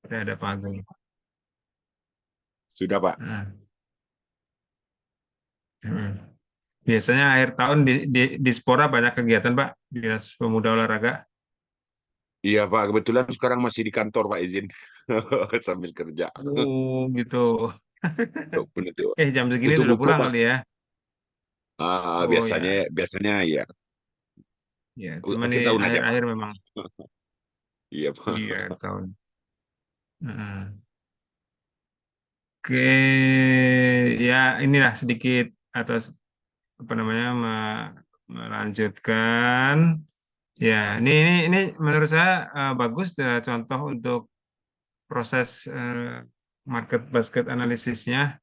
Udah ada Pak Agung. Sudah, Pak. Hmm. Hmm. Biasanya akhir tahun di Spora banyak kegiatan, Pak, Dinas Pemuda Olahraga. Iya, Pak. Kebetulan sekarang masih di kantor, Pak, izin. Sambil kerja. Oh, gitu. Untuk, Jam segini untuk udah buku, pulang Pak. kali ya. Oh Biasanya ya, biasanya ya. ya. Cuman di Akhir tahun aja, Pak. akhir-akhir memang Iya, iya Pak. akhir tahun. Hmm. Oke, ya inilah sedikit atau apa namanya melanjutkan. Ya, ini menurut saya bagus contoh untuk proses market basket analisisnya,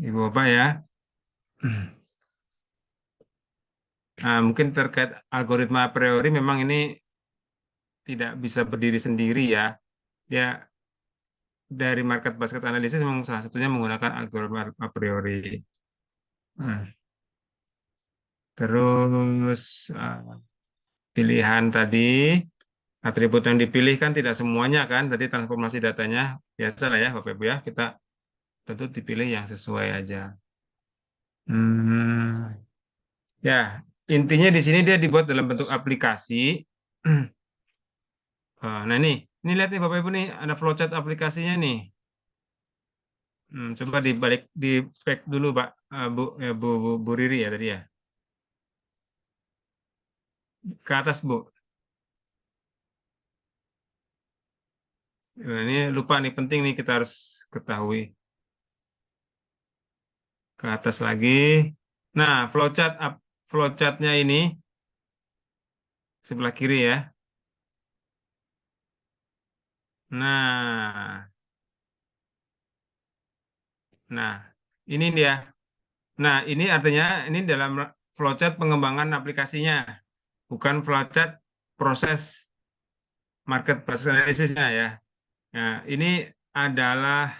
Ibu Bapak ya. Nah, mungkin terkait algoritma a priori memang ini tidak bisa berdiri sendiri ya. Ya, dari market basket analisis memang salah satunya menggunakan algoritma a priori. Hmm. Terus pilihan tadi, atribut yang dipilih kan tidak semuanya kan, tadi transformasi datanya biasa lah ya Bapak Ibu ya, kita tentu dipilih yang sesuai aja. Hmm, ya, intinya di sini dia dibuat dalam bentuk aplikasi. Nah ini lihat nih Bapak Ibu nih, ada flowchart aplikasinya nih. Coba dibalik di back dulu Pak, Bu Riri ya tadi ya. Ke atas Bu. Nah, ini lupa nih penting nih kita harus ketahui. Ke atas lagi. Nah, flowchartnya ini sebelah kiri ya. Nah, nah ini dia. Nah, ini artinya ini dalam flowchart pengembangan aplikasinya, bukan flowchart proses market based analysis-nya ya. Nah, ini adalah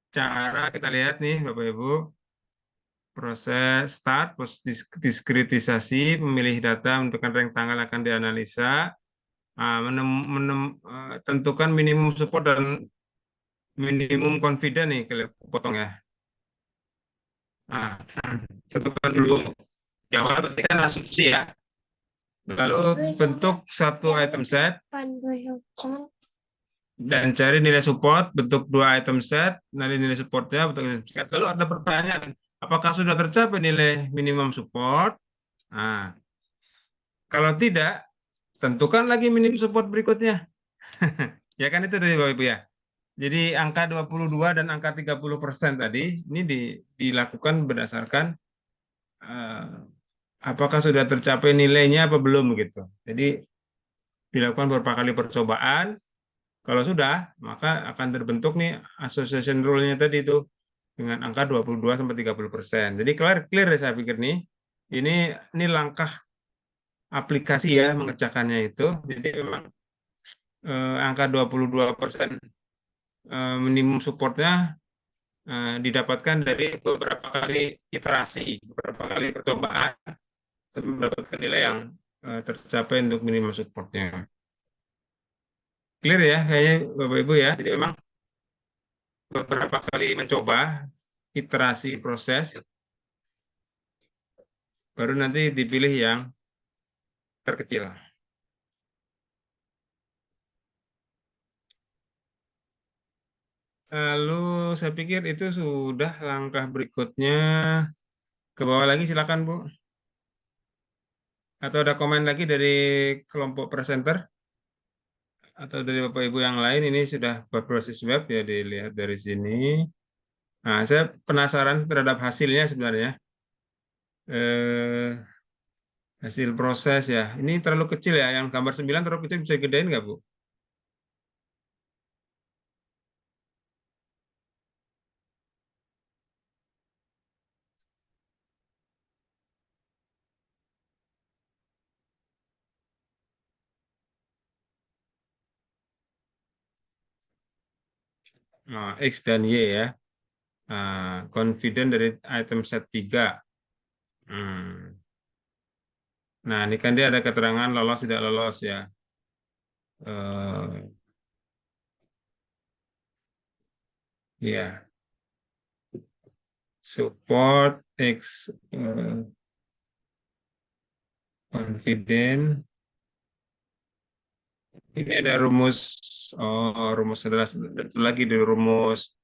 cara kita lihat nih, Bapak Ibu, proses start, proses diskritisasi, memilih data, menentukan rank tanggal akan dianalisa, tentukan minimum support dan minimum confident nih, kalau potong ya. Nah, tentukan dulu. Yang awal berarti kan asumsi ya. Lalu bentuk satu item set dan cari nilai support, bentuk dua item set, nanti nilai supportnya, bentuk item set. Lalu ada pertanyaan, apakah sudah tercapai nilai minimum support? Nah, kalau tidak, tentukan lagi minimum support berikutnya. Ya kan itu dari Bapak Ibu ya. Jadi angka 22 dan angka 30% tadi ini dilakukan berdasarkan eh, apakah sudah tercapai nilainya apa belum gitu. Jadi dilakukan beberapa kali percobaan. Kalau sudah, maka akan terbentuk nih association rule-nya tadi itu dengan angka 22 sampai 30%. Jadi clear clear ya saya pikir nih. Ini langkah aplikasi ya mengerjakannya itu. Jadi memang angka 22% minimum supportnya didapatkan dari beberapa kali iterasi, beberapa kali percobaan sampai mendapatkan nilai yang tercapai untuk minimum supportnya. Clear ya, kayaknya Bapak Ibu ya. Jadi memang beberapa kali mencoba iterasi proses, baru nanti dipilih yang terkecil. Lalu saya pikir itu sudah langkah berikutnya. Ke bawah lagi silakan Bu. Atau ada komen lagi dari kelompok presenter atau dari Bapak Ibu yang lain, ini sudah berproses web ya dilihat dari sini. Nah, saya penasaran terhadap hasilnya sebenarnya. Eh, hasil proses ya. Ini terlalu kecil ya. Yang gambar 9 terlalu kecil, bisa gedein nggak, Bu? Nah, X dan Y ya. Confident dari item set 3. Hmm. Nah, ini kan dia ada keterangan lolos tidak lolos ya. Ya, support X confident. Ini ada rumus, rumus adalah satu lagi di rumus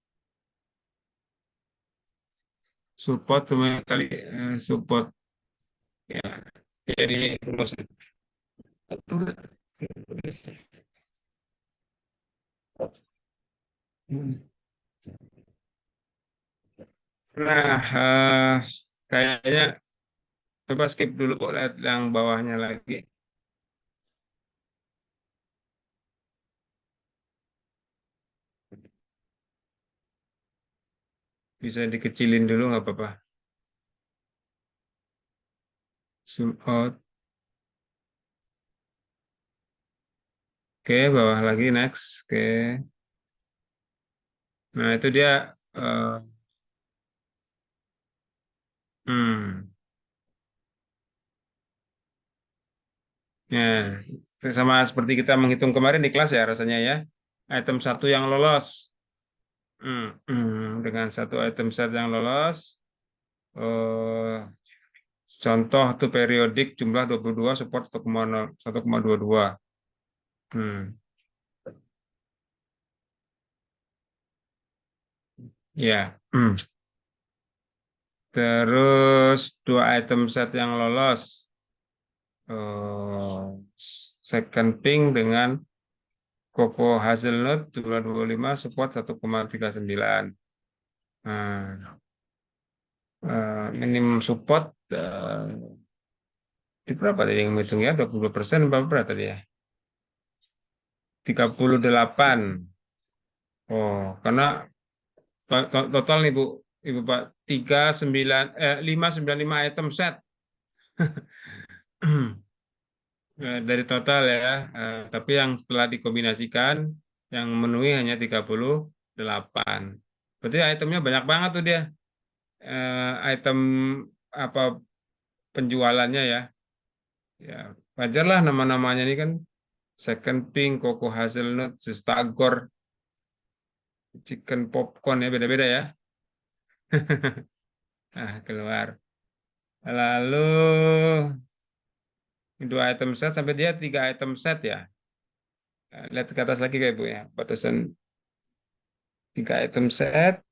support kali support ya. Jadi rumus satu. Nah, kayaknya coba skip dulu kok, lihat yang bawahnya lagi. Bisa dikecilin dulu nggak apa-apa. Zoom out. Oke, bawah lagi next. Oke. Nah, itu dia hmm. Ya, sama seperti kita menghitung kemarin di kelas ya rasanya ya. Item satu yang lolos. Dengan satu item set yang lolos. eh, Contoh tuh periodik jumlah 22 support 1,22. Hmm. Ya. Terus dua item set yang lolos. eh, Second ping dengan Coco Hazelnut jumlah 25 support 1,39. Nah, minimum support di berapa tadi yang hitung ya? 20% berapa tadi ya? 38. Oh, karena total nih Bu, Ibu Pak 595 item set. Dari total ya. Tapi yang setelah dikombinasikan yang memenuhi hanya 38. Berarti itemnya banyak banget tuh dia. Item apa penjualannya ya. Ya, wajar lah nama-namanya ini kan Second Pink, Coco Hazelnut, Sistagor, Chicken Popcorn ya beda-beda ya. Keluar. Lalu dua item set sampai dia tiga item set ya. Lihat ke atas lagi kayak Bu ya. Batasan tiga item set.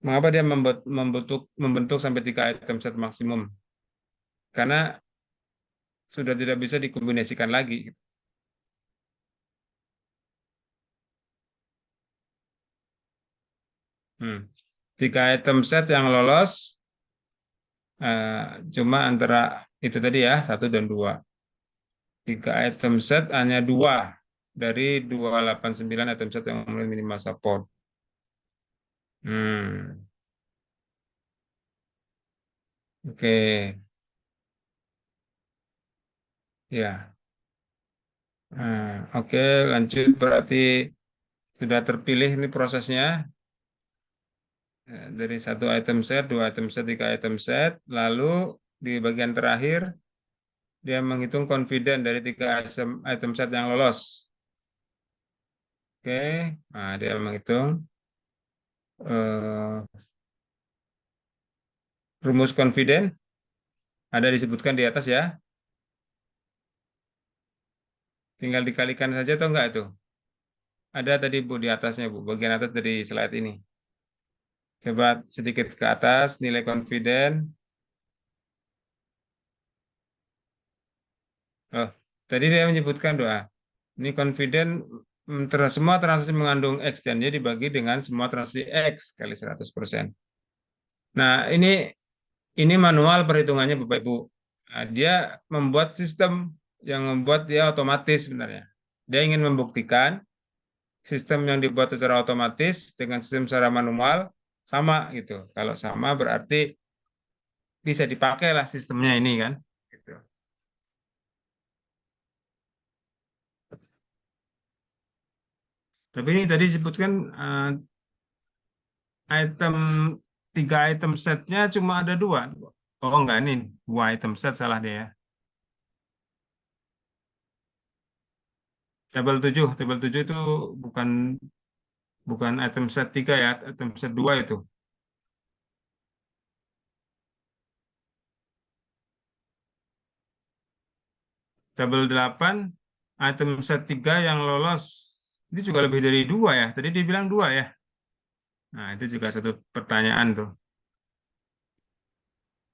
Mengapa dia membentuk sampai tiga item set maksimum? Karena sudah tidak bisa dikombinasikan lagi. Tiga item set yang lolos cuma antara itu tadi ya, satu dan dua. Tiga item set hanya dua dari 289 item set yang memenuhi minimal support. Hmm. Oke, ya. Oke, lanjut berarti sudah terpilih ini prosesnya. Dari satu item set, dua item set, tiga item set. Lalu di bagian terakhir dia menghitung confident dari tiga item set yang lolos. Oke, nah, dia menghitung rumus confident ada disebutkan di atas ya. Tinggal dikalikan saja atau enggak itu? Ada tadi Bu di atasnya Bu, bagian atas dari slide ini. Coba sedikit ke atas nilai confident. Oh, tadi dia menyebutkan doa. Ini confident semua transaksi mengandung X dan Y dibagi dengan semua transaksi X kali 100%. Nah, ini manual perhitungannya Bapak Ibu. Nah, dia membuat sistem yang membuat dia otomatis sebenarnya. Dia ingin membuktikan sistem yang dibuat secara otomatis dengan sistem secara manual sama gitu. Kalau sama berarti bisa dipakai lah sistemnya ini kan. Gitu. Tapi ini tadi disebutkan item tiga item setnya cuma ada dua. Oh enggak nih, dua item set salah dia ya. Tabel 7 itu bukan bukan item set 3 ya, item set 2 itu. Tabel 8, item set 3 yang lolos, ini juga lebih dari 2 ya. Tadi dibilang 2 ya. Nah, itu juga satu pertanyaan tuh.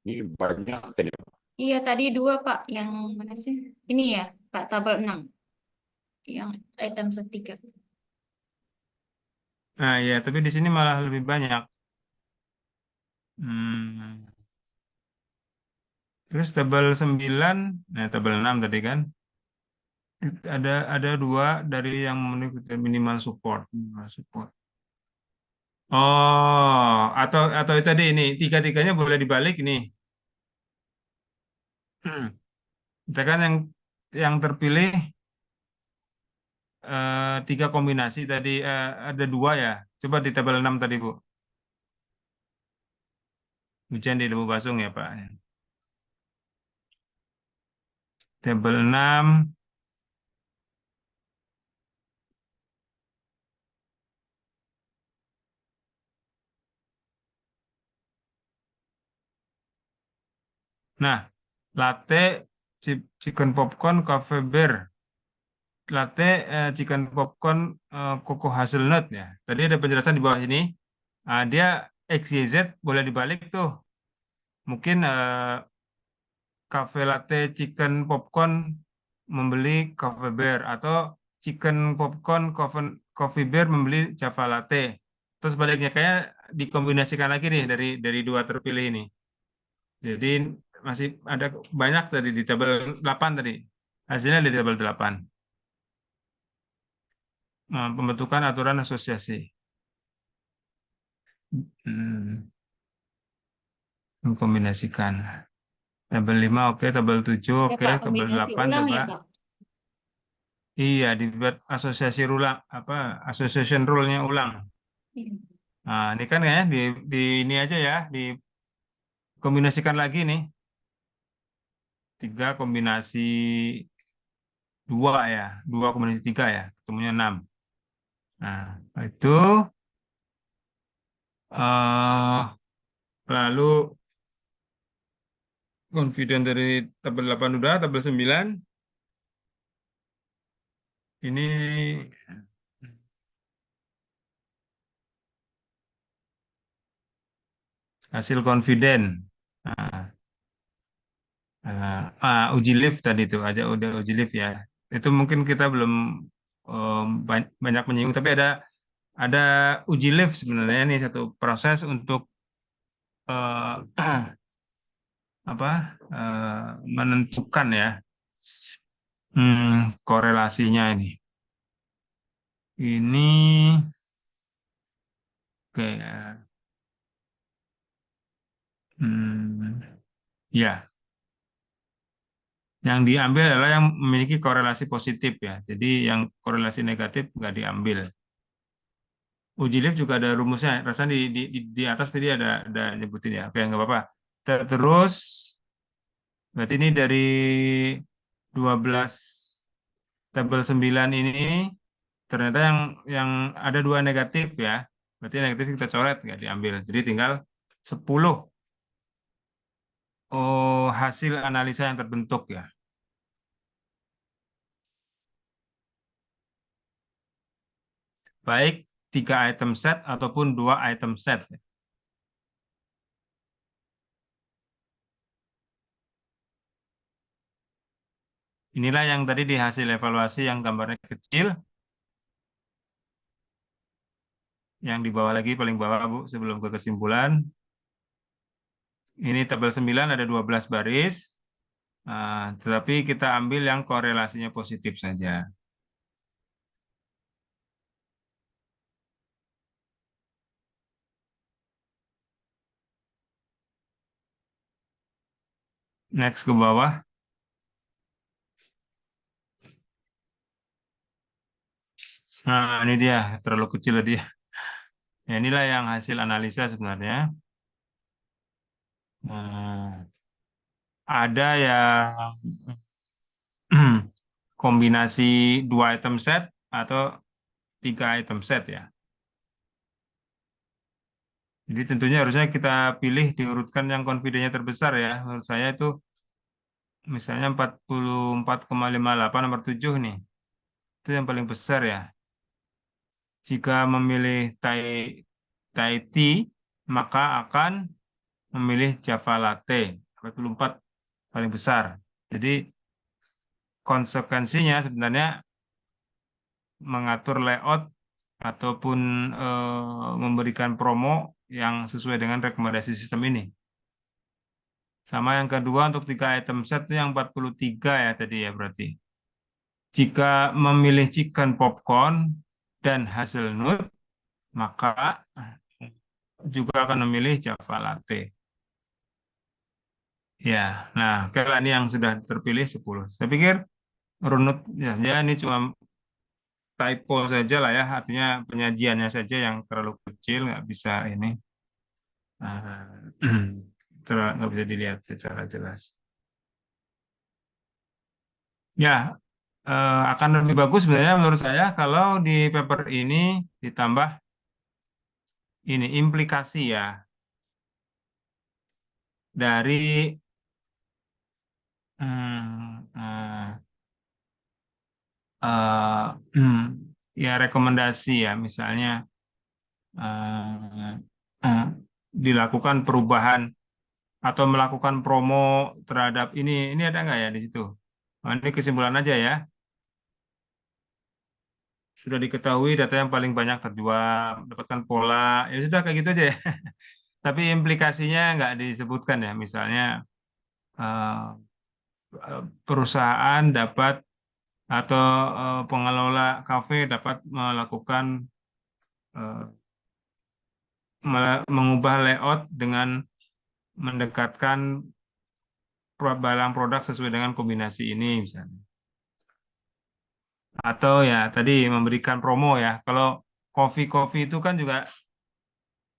Ini banyak kan ya. Iya, tadi 2, Pak. Yang mana sih? Ini ya, Pak, tabel 6. Yang item ketiga. Nah, ya, tapi di sini malah lebih banyak. Hmm. Terus tabel 9, nah tabel 6 tadi kan. Ada 2 dari yang memenuhi kriteria minimal support. Minimal support. Oh, atau tadi ini tiga-tiganya boleh dibalik nih. Misalkan yang terpilih 3 kombinasi tadi, ada 2 ya. Coba di tabel 6 tadi, Bu. Hujan di Lembu Basung ya, Pak. Tabel 6. Nah, latte, chicken popcorn, cafe bear. Latte, chicken popcorn, koko hazelnut ya. Tadi ada penjelasan di bawah sini. Dia XYZ boleh dibalik tuh. Mungkin cafe latte chicken popcorn membeli cafe bear, atau chicken popcorn coffee bear membeli java latte. Terus baliknya kayak dikombinasikan lagi nih dari 2 terpilih ini. Jadi masih ada banyak tadi di tabel 8 tadi. Hasilnya di tabel 8. Pembentukan aturan asosiasi. Hmm, Mengkombinasikan. Tabel 5 oke, tabel 7 Ya, oke, Pak, tabel kombinasi 8 ulang coba. ya, Pak. Iya, dibuat asosiasi ulang, association rule-nya ulang. Iya. Nah, ini kan ya di ini aja ya, dikombinasikan lagi nih. 3 kombinasi 2 ya, 2 kombinasi 3 ya, ketemunya 6. Nah, itu eh lalu confident dari tabel 8 udah, tabel 9 ini hasil confident. Nah, uji lift tadi itu aja udah uji lift ya. Itu mungkin kita belum banyak menyinggung, tapi ada uji lift sebenarnya nih, satu proses untuk eh, apa menentukan ya, korelasinya ini. Ini kayak ya, yang diambil adalah yang memiliki korelasi positif ya. Jadi yang korelasi negatif nggak diambil. Uji lift juga ada rumusnya. Rasanya di atas tadi ada nyebutin ya. Oke, nggak apa-apa. Terus berarti ini dari 12 tabel 9 ini ternyata yang ada 2 negatif ya. Berarti negatif kita coret, nggak diambil. Jadi tinggal 10 hasil analisa yang terbentuk ya. Baik 3 item set ataupun 2 item set. Inilah yang tadi di hasil evaluasi yang gambarnya kecil. Yang di bawah lagi, paling bawah Bu, sebelum ke kesimpulan. Ini tabel 9 ada 12 baris. Tetapi kita ambil yang korelasinya positif saja. Next ke bawah. Nah, ini dia, terlalu kecil dia. Ya, inilah yang hasil analisa sebenarnya. Nah, ada yang kombinasi 2 item set atau 3 item set ya. Jadi tentunya harusnya kita pilih diurutkan yang confidence-nya terbesar ya. Menurut saya itu misalnya 44,58 nomor 7 nih. Itu yang paling besar ya. Jika memilih Thai tea, maka akan memilih Java Latte. 44 paling besar. Jadi konsekuensinya sebenarnya mengatur layout ataupun memberikan promo yang sesuai dengan rekomendasi sistem ini. Sama yang kedua untuk 3 item set itu yang 43 ya tadi ya berarti. Jika memilih chicken popcorn dan hazelnut, maka juga akan memilih Java Latte. Ya, nah kalau ini yang sudah terpilih 10. Saya pikir runut ya ini cuma typo saja lah ya, artinya penyajiannya saja yang terlalu kecil, nggak bisa ini, nggak bisa dilihat secara jelas. Ya, akan lebih bagus sebenarnya menurut saya kalau di paper ini ditambah ini implikasi ya dari hmm, eh, ya rekomendasi ya misalnya eh, eh, dilakukan perubahan atau melakukan promo terhadap ini ada nggak ya di situ? Oh, ini kesimpulan aja ya. Sudah diketahui data yang paling banyak terjual, dapatkan pola, ya sudah kayak gitu aja ya. Tapi implikasinya nggak disebutkan ya, misalnya eh, perusahaan dapat atau pengelola kafe dapat melakukan eh, mengubah layout dengan mendekatkan barang produk sesuai dengan kombinasi ini misalnya. Atau ya tadi memberikan promo ya. Kalau coffee itu kan juga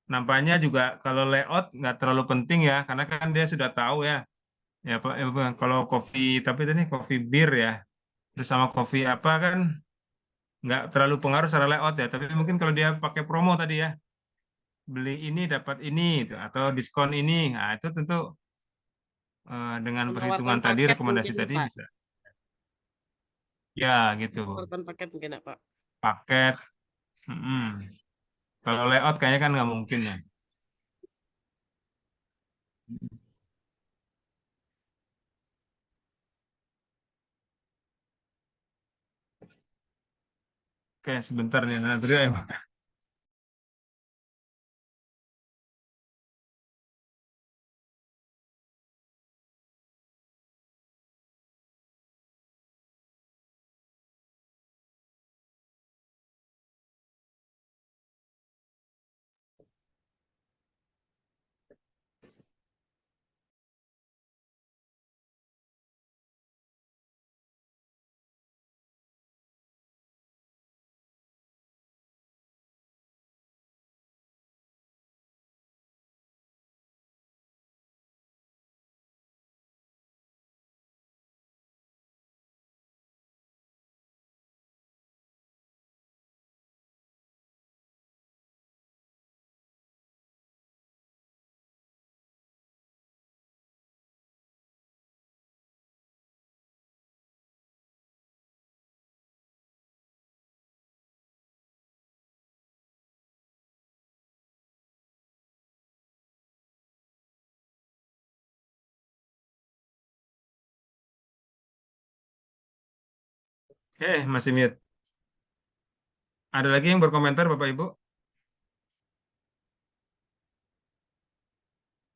nampaknya juga kalau layout nggak terlalu penting ya, karena kan dia sudah tahu ya. Ya kalau coffee tapi tadi coffee beer ya, bersama coffee apa kan nggak terlalu pengaruh secara layout ya. Tapi mungkin kalau dia pakai promo tadi ya, beli ini dapat ini gitu, atau diskon ini, nah itu tentu dengan Menawarkan perhitungan tadi paket rekomendasi mungkin tadi Pak. bisa. Ya gitu. Menawarkan paket mungkin ya Pak. Paket. mm-mm. Kalau layout kayaknya kan nggak mungkin ya. Oke, sebentar nih, nanti ya. Oke, masih mute. Ada lagi yang berkomentar, Bapak Ibu?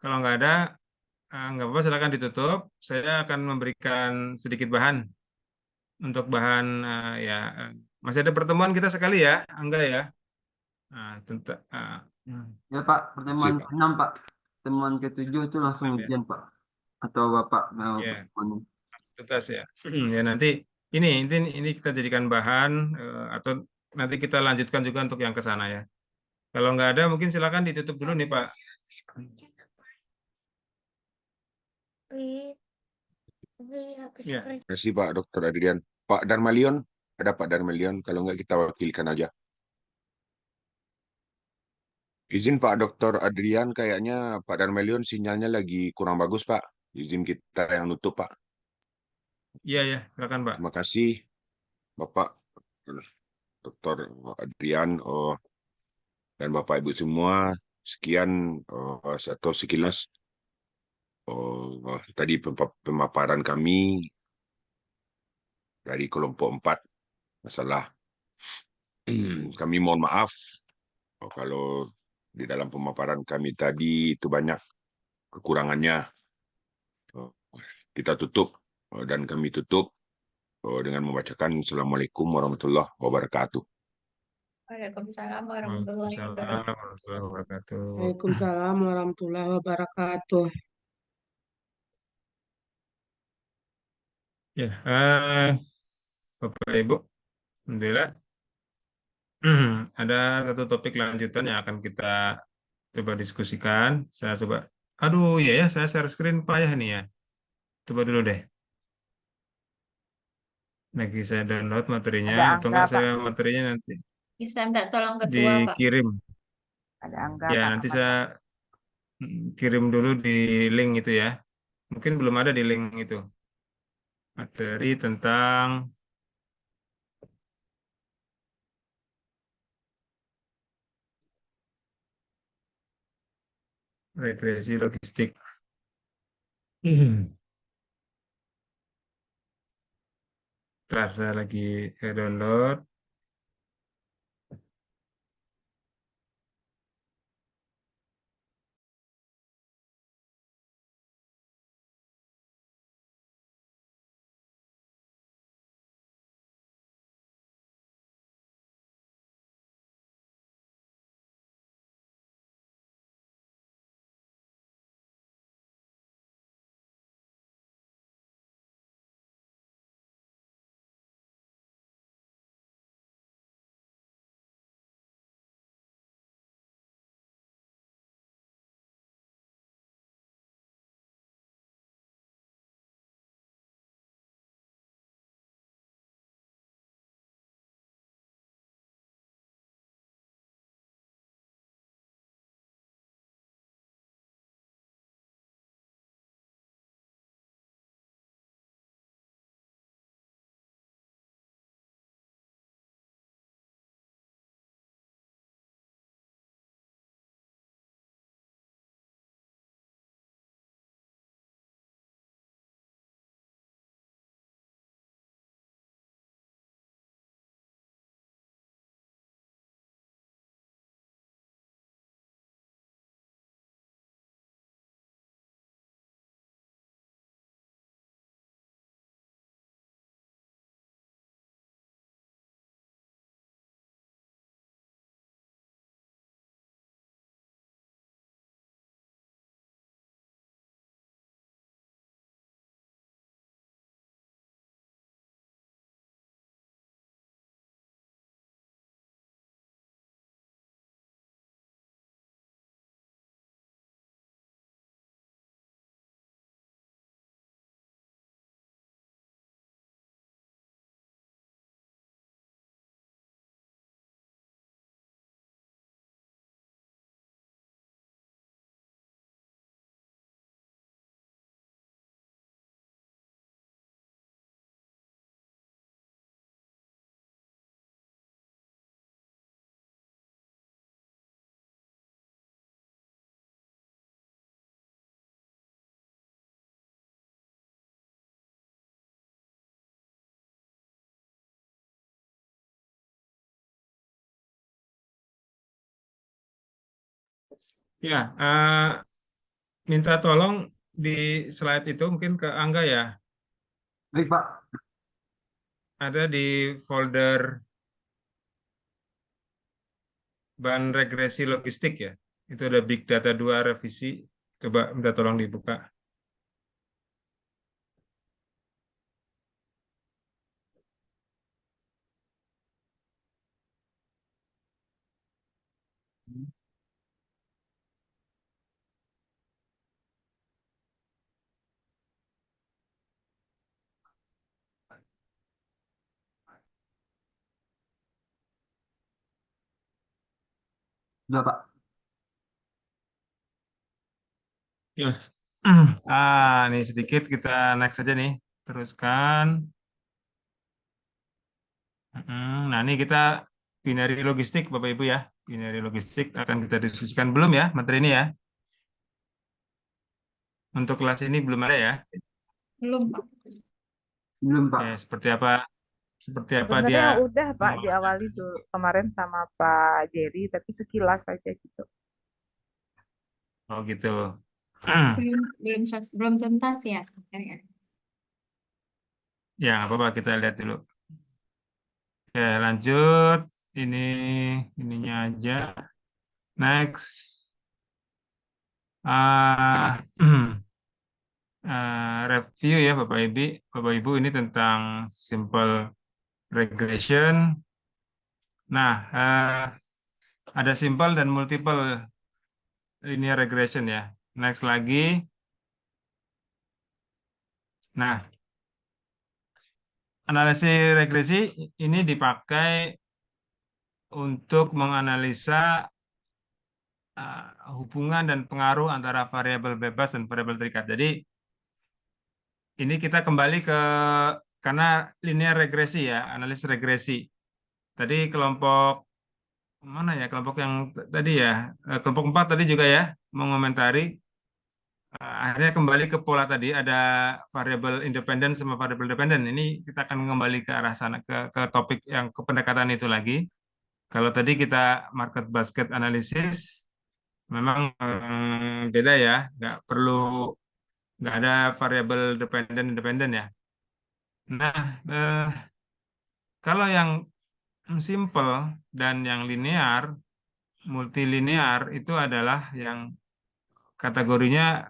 Kalau nggak ada, nggak apa-apa, silakan ditutup. Saya akan memberikan sedikit bahan untuk bahan ya. Masih ada pertemuan kita sekali ya, Angga ya. Tentang Ya Pak, pertemuan Sip. ke-6 Pak. Pertemuan ke-7 itu langsung ya. ujian Pak. Atau Bapak mau Ya, pertemuan? tuntas ya. Ya nanti ini kita jadikan bahan atau nanti kita lanjutkan juga untuk yang ke sana ya. Kalau nggak ada, mungkin silakan ditutup dulu nih Pak. Ya. Terima kasih Pak Dr. Adrian. Pak Darmalion, ada Pak Darmalion. Kalau nggak kita wakilkan aja. Izin Pak Dokter Adrian, kayaknya Pak Darmelion sinyalnya lagi kurang bagus Pak. Izin kita yang nutup Pak. Iya, ya, silakan Pak. Terima kasih Bapak Dokter Adrian dan Bapak Ibu semua. Sekian atau sekilas tadi pemaparan kami dari kelompok 4 masalah. Kami mohon maaf kalau di dalam pemaparan kami tadi itu banyak kekurangannya. Oh, Kita tutup dan kami tutup dengan membacakan Assalamualaikum warahmatullahi wabarakatuh. Waalaikumsalam warahmatullahi Waalaikumsalam wabarakatuh. warahmatullahi wabarakatuh. Waalaikumsalam warahmatullahi wabarakatuh. Ya, Bapak Ibu, alhamdulillah. Ada satu topik lanjutan yang akan kita coba diskusikan. Saya coba, aduh iya ya, saya share screen payah nih ya. Coba dulu deh. Lagi saya download materinya, Ada atau angka, enggak Pak. saya materinya nanti Bisa minta tolong ketua, Pak. dikirim. Ada angka, Ya, Pak. nanti Apa, saya Pak? kirim dulu di link itu ya. Mungkin belum ada di link itu. Materi tentang regresi logistik. Bentar, saya lagi download. Ya, minta tolong di slide itu mungkin ke Angga ya. Baik, Pak. Ada di folder bahan regresi logistik ya. Itu ada Big Data 2 revisi. Coba minta tolong dibuka. Sudah, Pak. Ya. Nih sedikit kita next aja nih. Teruskan. Nah, ini kita binary logistik, Bapak Ibu ya. Binary logistik akan kita diskusikan belum ya materi ini ya. Untuk kelas ini belum ada ya. Belum, Pak. Belum, Oke, Pak. seperti apa Sebenarnya dia. udah Pak diawali dulu kemarin sama Pak Jerry, tapi sekilas aja gitu. Oh gitu. Belum tuntas ya. Ya, nggak apa-apa, kita lihat dulu. Oke, lanjut. Ininya aja. Next. Ah, review ya Bapak Ibu ini tentang simple regression. Nah, ada simple dan multiple linear regression ya. Next lagi. Nah, analisis regresi ini dipakai untuk menganalisa hubungan dan pengaruh antara variabel bebas dan variabel terikat. Jadi ini kita kembali karena linear regresi ya, analisis regresi. Tadi kelompok mana ya, kelompok yang tadi ya, kelompok 4 tadi juga ya mengomentari. Akhirnya kembali ke pola tadi, ada variabel independen sama variabel dependen. Ini kita akan kembali ke arah sana, ke topik yang ke pendekatan itu lagi. Kalau tadi kita market basket analysis, memang beda ya, nggak ada variabel dependen independen ya. Nah, kalau yang simple dan yang linear, multilinear itu adalah yang kategorinya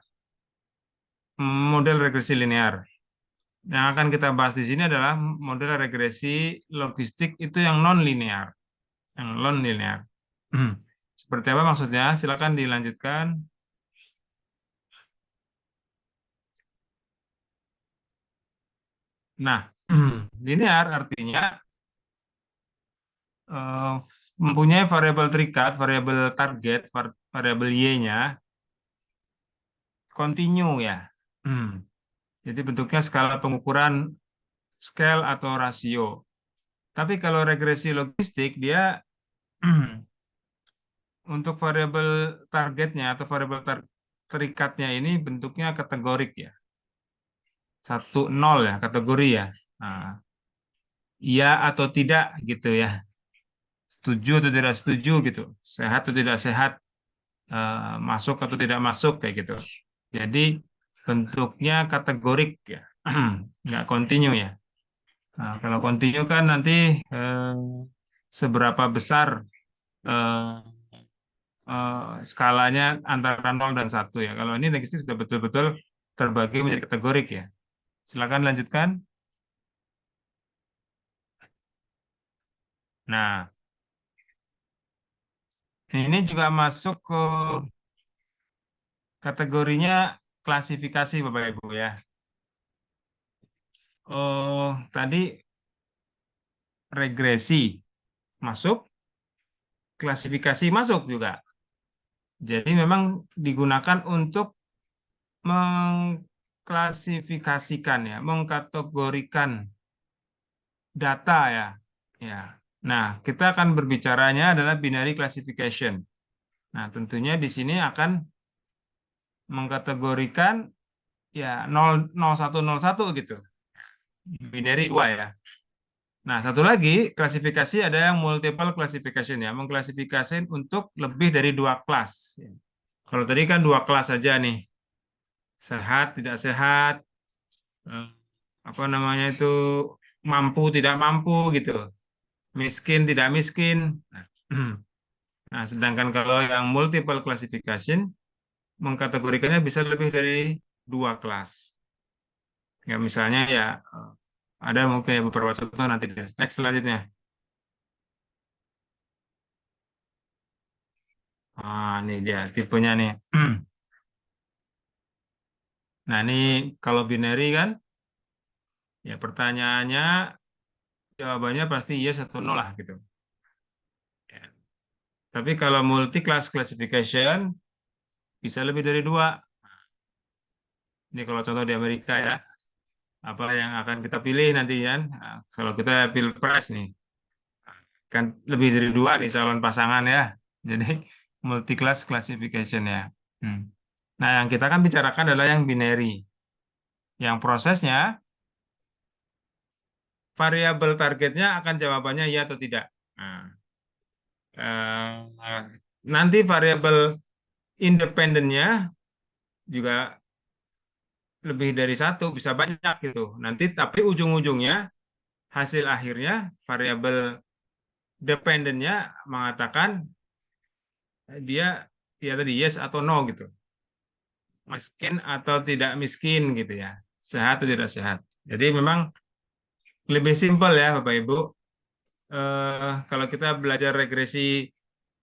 model regresi linear. Yang akan kita bahas di sini adalah model regresi logistik itu yang non-linear. Yang non-linear. Seperti apa maksudnya? Silakan dilanjutkan. Nah, linear artinya mempunyai variabel terikat, variabel target, variabel Y-nya kontinu ya. Jadi bentuknya skala pengukuran scale atau rasio. Tapi kalau regresi logistik dia untuk variabel targetnya atau variabel terikatnya ini bentuknya kategorik ya. 1-0 ya, kategori ya. Nah, iya atau tidak gitu ya. Setuju atau tidak setuju gitu. Sehat atau tidak sehat. Masuk atau tidak masuk kayak gitu. Jadi bentuknya kategorik ya. Nggak kontinu ya. Nah, kalau kontinu kan nanti seberapa besar eh, skalanya antara 0 dan 1 ya. Kalau ini logistik sudah betul-betul terbagi menjadi kategorik ya. Silakan lanjutkan. Nah, ini juga masuk ke kategorinya klasifikasi Bapak Ibu ya. Oh, tadi regresi masuk, klasifikasi masuk juga. Jadi memang digunakan untuk mengklasifikasikan ya, mengkategorikan data ya. Ya. Nah, kita akan berbicaranya adalah binary classification. Nah, tentunya di sini akan mengkategorikan ya 0101 gitu. Binary 2 ya. Nah, satu lagi klasifikasi ada yang multiple classification ya, mengklasifikasi untuk lebih dari 2 kelas. Kalau tadi kan 2 kelas saja nih, sehat tidak sehat, apa namanya itu mampu tidak mampu gitu, miskin tidak miskin. Nah, sedangkan kalau yang multiple classification mengkategorikannya bisa lebih dari 2 kelas. Ya misalnya ya ada mungkin beberapa contoh nanti deh. Next selanjutnya. Ini dia tipenya nih. Nah, ini kalau binary kan, ya pertanyaannya, jawabannya pasti yes atau no lah gitu. Ya. Tapi kalau multi-class classification, bisa lebih dari 2. Ini kalau contoh di Amerika ya, apa yang akan kita pilih nanti kan? Nah, kalau kita pilpres nih, kan lebih dari dua nih calon pasangan ya. Jadi multi class classification ya. Hmm. Nah, yang kita kan bicarakan adalah yang binary. Yang prosesnya variabel targetnya akan jawabannya ya atau tidak. Nah, nanti variabel independennya juga lebih dari satu, bisa banyak gitu. Nanti tapi ujung-ujungnya hasil akhirnya variabel dependennya mengatakan dia ya tadi yes atau no gitu. Miskin atau tidak miskin gitu ya. Sehat atau tidak sehat. Jadi memang lebih simpel ya Bapak Ibu. Kalau kita belajar regresi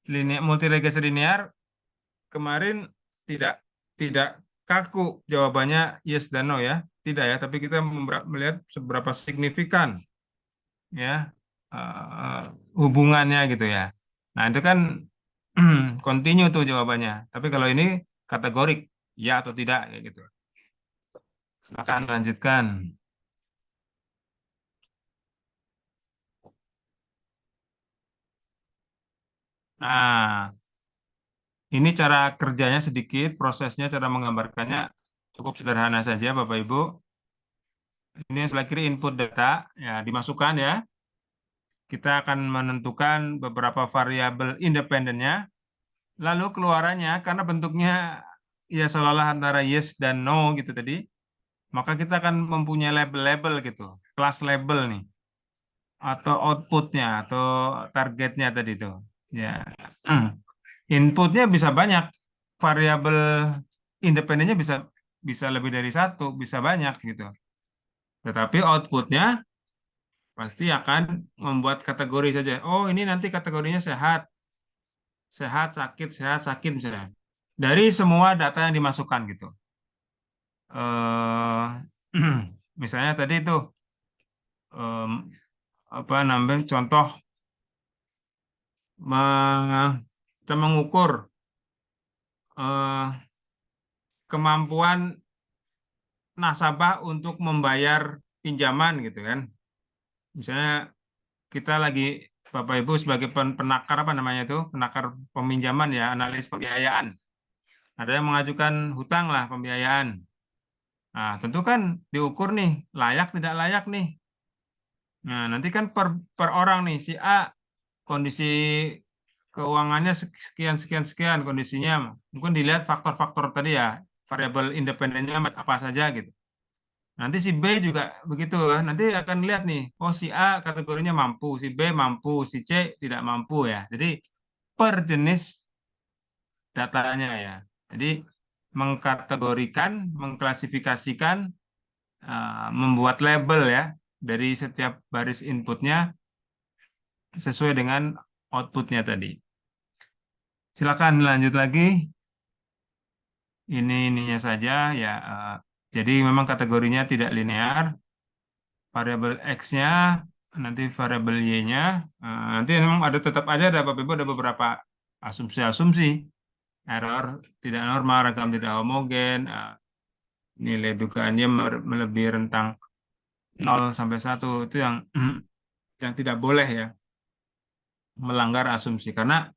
linear, multiregresi linear kemarin tidak tidak kaku jawabannya yes dan no ya. Tidak ya, tapi kita melihat seberapa signifikan ya eh, hubungannya gitu ya. Nah, itu kan continue tuh jawabannya. Tapi kalau ini kategorik ya atau tidak ya gitu. Silakan lanjutkan. Nah, ini cara kerjanya sedikit, prosesnya, cara menggambarkannya cukup sederhana saja, Bapak Ibu. Ini yang sebelah kiri input data, ya dimasukkan ya. Kita akan menentukan beberapa variabel independennya. Lalu keluarannya, karena bentuknya ya seolah-olah antara yes dan no gitu tadi, maka kita akan mempunyai label-label gitu, kelas label nih, atau outputnya, atau targetnya tadi itu. Ya, inputnya bisa banyak, variabel independennya bisa bisa lebih dari satu, bisa banyak gitu. Tetapi outputnya pasti akan membuat kategori saja. Oh, ini nanti kategorinya sehat, sehat, sakit misalnya. Dari semua data yang dimasukkan gitu. Eh, misalnya tadi itu apa namanya contoh kita mengukur eh, kemampuan nasabah untuk membayar pinjaman gitu kan. Misalnya kita lagi Bapak Ibu sebagai penakar apa namanya itu, penakar peminjaman ya, analis pembiayaan. Ada yang mengajukan hutang lah pembiayaan. Nah, tentu kan diukur nih, layak tidak layak nih. Nah, nanti kan per orang nih, si A kondisi keuangannya sekian, sekian, sekian kondisinya. Mungkin dilihat faktor-faktor tadi ya, variabel independennya apa saja gitu. Nanti si B juga begitu ya. Nanti akan lihat nih, oh si A kategorinya mampu, si B mampu, si C tidak mampu ya. Jadi per jenis datanya ya. Jadi mengkategorikan, mengklasifikasikan, membuat label ya dari setiap baris inputnya sesuai dengan outputnya tadi. Silakan lanjut lagi. Ininya saja ya. Jadi memang kategorinya tidak linear. Variabel X-nya, nanti variabel Y-nya. Nanti memang ada tetap aja ada Bapak Ibu ada beberapa asumsi-asumsi. Error tidak normal, ragam tidak homogen, nilai dugaannya melebihi rentang 0 sampai 1 itu yang tidak boleh ya melanggar asumsi karena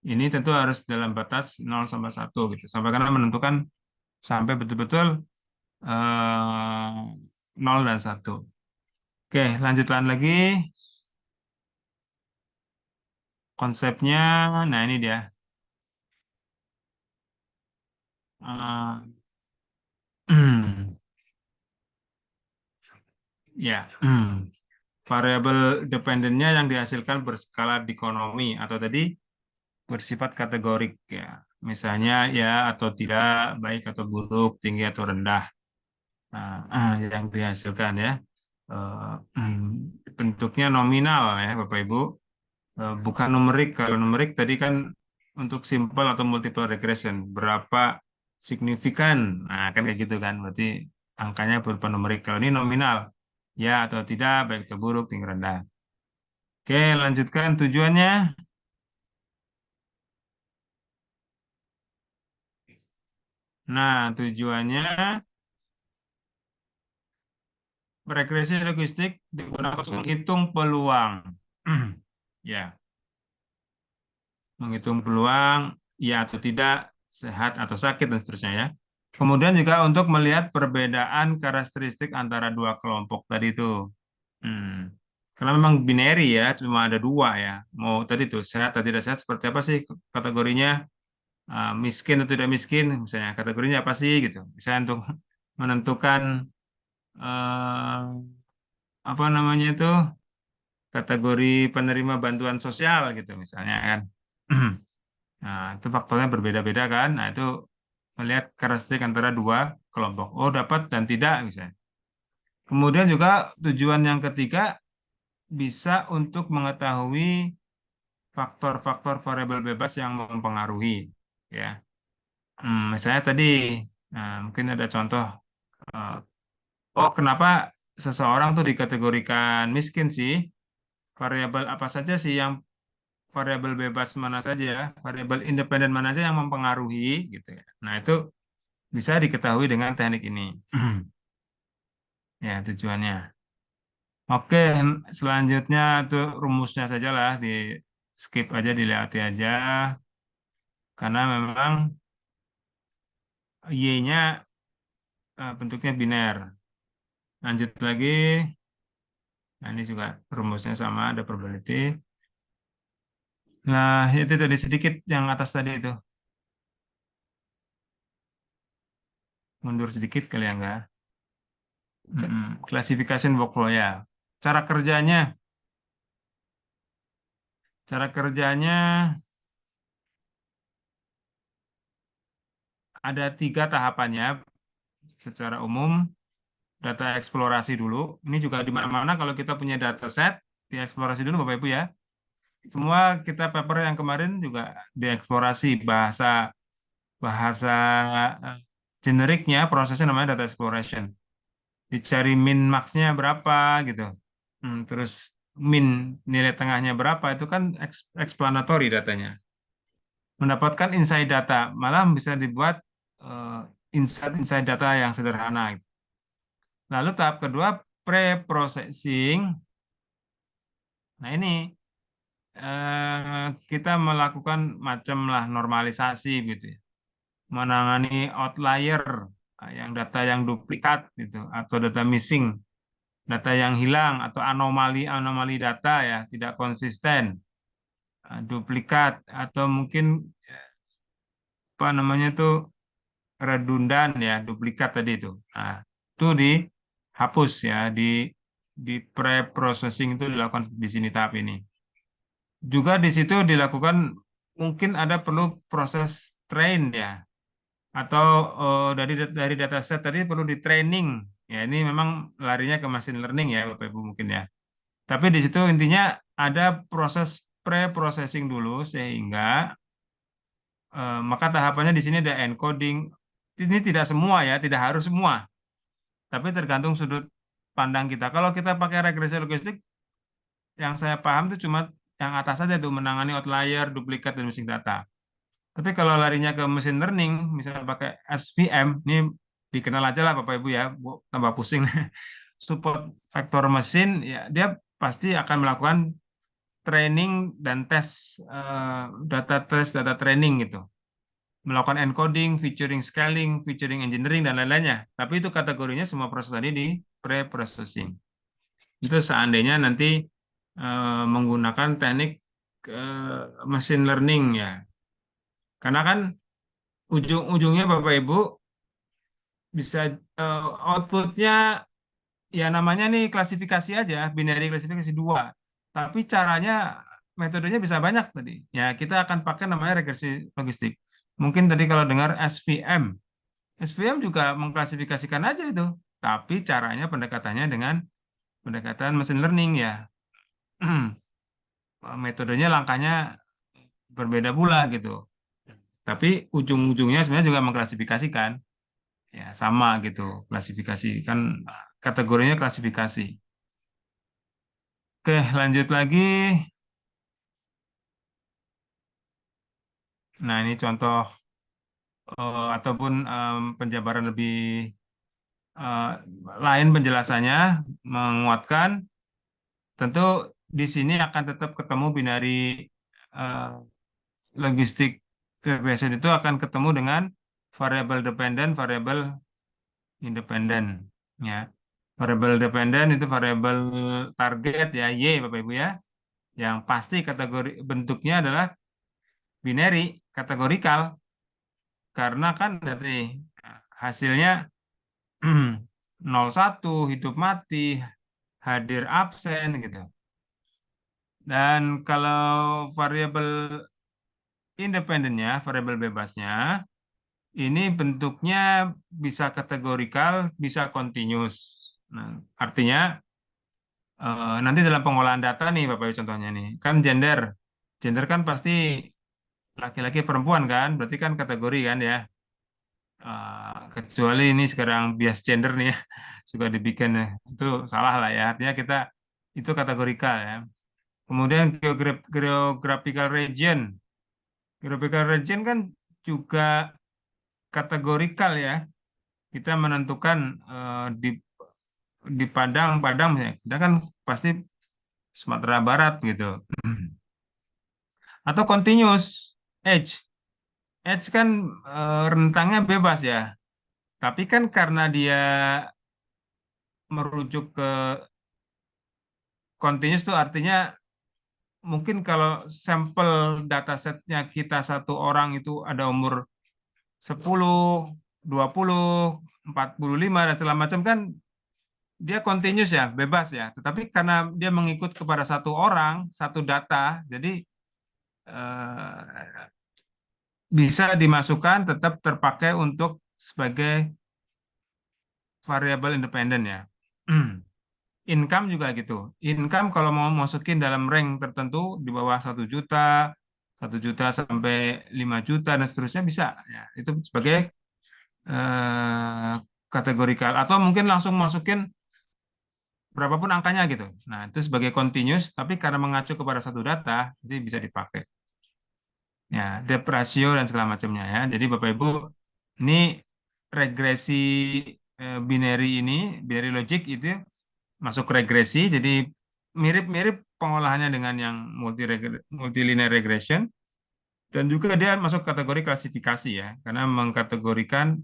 ini tentu harus dalam batas 0 sampai 1 gitu. Sampai karena menentukan sampai betul-betul 0 dan 1. Oke, lanjutkan lagi. Konsepnya, nah ini dia. Uh, ya, variabel dependennya yang dihasilkan berskala dikotomi atau tadi bersifat kategorik ya. Misalnya ya atau tidak, baik atau buruk, tinggi atau rendah. Yang dihasilkan ya. Bentuknya nominal ya Bapak Ibu. Bukan numerik. Kalau numerik tadi kan untuk simple atau multiple regression. Berapa signifikan. Nah, kan kayak gitu kan. Berarti angkanya berupa numerik. Kalau ini nominal. Ya atau tidak, baik atau buruk, tinggi rendah. Oke, lanjutkan tujuannya. Nah, tujuannya regresi logistik digunakan untuk menghitung peluang. Ya, menghitung peluang ya atau tidak, sehat atau sakit dan seterusnya ya. Kemudian juga untuk melihat perbedaan karakteristik antara dua kelompok tadi itu. Hmm. Karena memang binary ya, cuma ada dua ya. Mau tadi tuh sehat atau tidak sehat seperti apa sih kategorinya? Miskin atau tidak miskin, misalnya kategorinya apa sih gitu. Misalnya untuk menentukan eh, apa namanya itu kategori penerima bantuan sosial gitu misalnya kan. Nah, itu faktornya berbeda-beda kan. Nah, itu melihat karakteristik antara dua kelompok. Oh, dapat dan tidak misalnya. Kemudian juga tujuan yang ketiga bisa untuk mengetahui faktor-faktor variabel bebas yang mempengaruhi ya. Misalnya tadi mungkin ada contoh eh, oh kenapa seseorang tuh dikategorikan miskin sih? Variabel apa saja sih yang variabel bebas mana saja, variabel independen mana saja yang mempengaruhi gitu ya. Nah, itu bisa diketahui dengan teknik ini. Ya, tujuannya. Oke, selanjutnya tuh rumusnya saja lah di skip aja, dilewati aja karena memang Y-nya bentuknya biner. Lanjut lagi. Nah, ini juga rumusnya sama, ada probability. Nah, itu tadi sedikit yang atas tadi itu. Mundur sedikit kali ya enggak? Classification workflow ya. Cara kerjanya, cara kerjanya ada 3 tahapannya secara umum. Data eksplorasi dulu. Ini juga di mana-mana kalau kita punya data set, dieksplorasi dulu Bapak Ibu ya. Semua kita paper yang kemarin juga dieksplorasi bahasa bahasa eh, generiknya prosesnya namanya data exploration. Dicari min max-nya berapa gitu. Terus min nilai tengahnya berapa itu kan explanatory datanya. Mendapatkan insight data malah bisa dibuat eh, insight data yang sederhana gitu. Lalu tahap kedua pre-processing. Nah ini kita melakukan macam lah normalisasi gitu ya. Menangani outlier yang data yang duplikat gitu atau data missing, data yang hilang atau anomali data ya tidak konsisten, duplikat atau mungkin apa namanya itu redundan ya duplikat tadi itu. Nah, itu dihapus ya di pre-processing itu dilakukan di sini tahap ini. Juga di situ dilakukan mungkin ada perlu proses train ya atau dari dataset tadi perlu di training. Ya, ini memang larinya ke machine learning ya Bapak Ibu mungkin ya. Tapi di situ intinya ada proses pre-processing dulu sehingga maka tahapannya di sini ada encoding. Ini tidak semua ya, tidak harus semua, tapi tergantung sudut pandang kita. Kalau kita pakai regresi logistik, yang saya paham itu cuma yang atas saja itu menangani outlier, duplikat dan missing data. Tapi kalau larinya ke machine learning, misalnya pakai SVM, ini dikenal aja lah Bapak Ibu ya, tambah pusing. Support vector mesin, ya dia pasti akan melakukan training dan tes data training gitu. Melakukan encoding, featuring scaling, featuring engineering dan lain-lainnya. Tapi itu kategorinya semua proses tadi di pre-processing. Itu seandainya nanti menggunakan teknik machine learning ya. Karena kan ujung-ujungnya Bapak Ibu bisa outputnya ya namanya nih klasifikasi aja, binary klasifikasi dua. Tapi caranya metodenya bisa banyak tadi. Ya kita akan pakai namanya regresi logistik. Mungkin tadi kalau dengar SVM, SVM juga mengklasifikasikan aja itu. Tapi caranya pendekatannya dengan pendekatan machine learning ya. Metodenya langkahnya berbeda pula gitu. Tapi ujung-ujungnya sebenarnya juga mengklasifikasikan. Ya, sama gitu. Klasifikasi kan kategorinya klasifikasi. Oke, lanjut lagi. Nah, ini contoh ataupun penjabaran lebih eh, lain penjelasannya menguatkan. Tentu di sini akan tetap ketemu binari eh, logistik regression itu akan ketemu dengan variable dependent, variable independent, ya. Variable dependent itu variable target ya, Y Bapak Ibu ya, yang pasti kategori bentuknya adalah binary, kategorikal, karena kan dari hasilnya 01, hidup mati, hadir absen gitu. Dan kalau variabel independennya, variabel bebasnya, ini bentuknya bisa kategorikal, bisa continuous. Nah, artinya nanti dalam pengolahan data nih Bapak Ibu contohnya nih, kan gender kan pasti laki-laki perempuan kan, berarti kan kategori kan ya. Kecuali ini sekarang bias gender nih ya, suka dibikin ya, itu salah lah ya. Artinya kita itu kategorikal ya. Kemudian geographical region. Geographical region kan juga kategorikal ya. Kita menentukan di Padang misalnya. Kita kan pasti Sumatera Barat gitu. Atau continuous edge. Edge kan rentangnya bebas ya. Tapi kan karena dia merujuk ke continuous itu artinya mungkin kalau sampel datasetnya kita satu orang itu ada umur 10, 20, 45 dan segala macam kan dia continuous ya, bebas ya. Tetapi karena dia mengikut kepada satu orang, satu data, jadi eh, bisa dimasukkan tetap terpakai untuk sebagai variabel independen ya. Income juga gitu. Income kalau mau masukin dalam rank tertentu di bawah 1 juta, 1 juta sampai 5 juta dan seterusnya bisa. Ya, itu sebagai eh, kategorikal. Atau mungkin langsung masukin berapapun angkanya gitu. Nah, itu sebagai continuous, tapi karena mengacu kepada satu data, jadi bisa dipakai. Ya, depth ratio dan segala macamnya ya. Jadi Bapak Ibu, ini regresi binary ini, binary logic itu masuk regresi, jadi mirip-mirip pengolahannya dengan yang multilinear regression, dan juga dia masuk kategori klasifikasi ya, karena mengkategorikan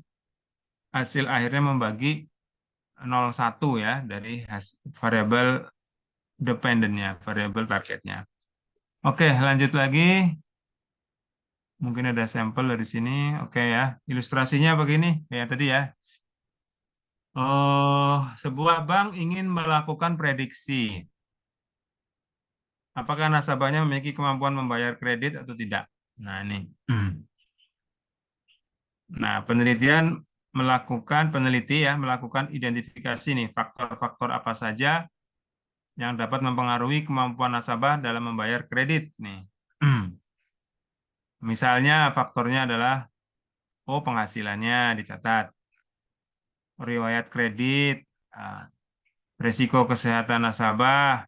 hasil akhirnya membagi 0,1 ya dari variabel dependennya, variabel targetnya. Oke, lanjut lagi. Mungkin ada sampel dari sini. Oke ya, ilustrasinya begini kayak tadi ya. Oh, sebuah bank ingin melakukan prediksi. Apakah nasabahnya memiliki kemampuan membayar kredit atau tidak? Nah, ini. Nah, peneliti ya melakukan identifikasi nih faktor-faktor apa saja yang dapat mempengaruhi kemampuan nasabah dalam membayar kredit nih. Misalnya faktornya adalah penghasilannya dicatat, riwayat kredit, risiko kesehatan nasabah,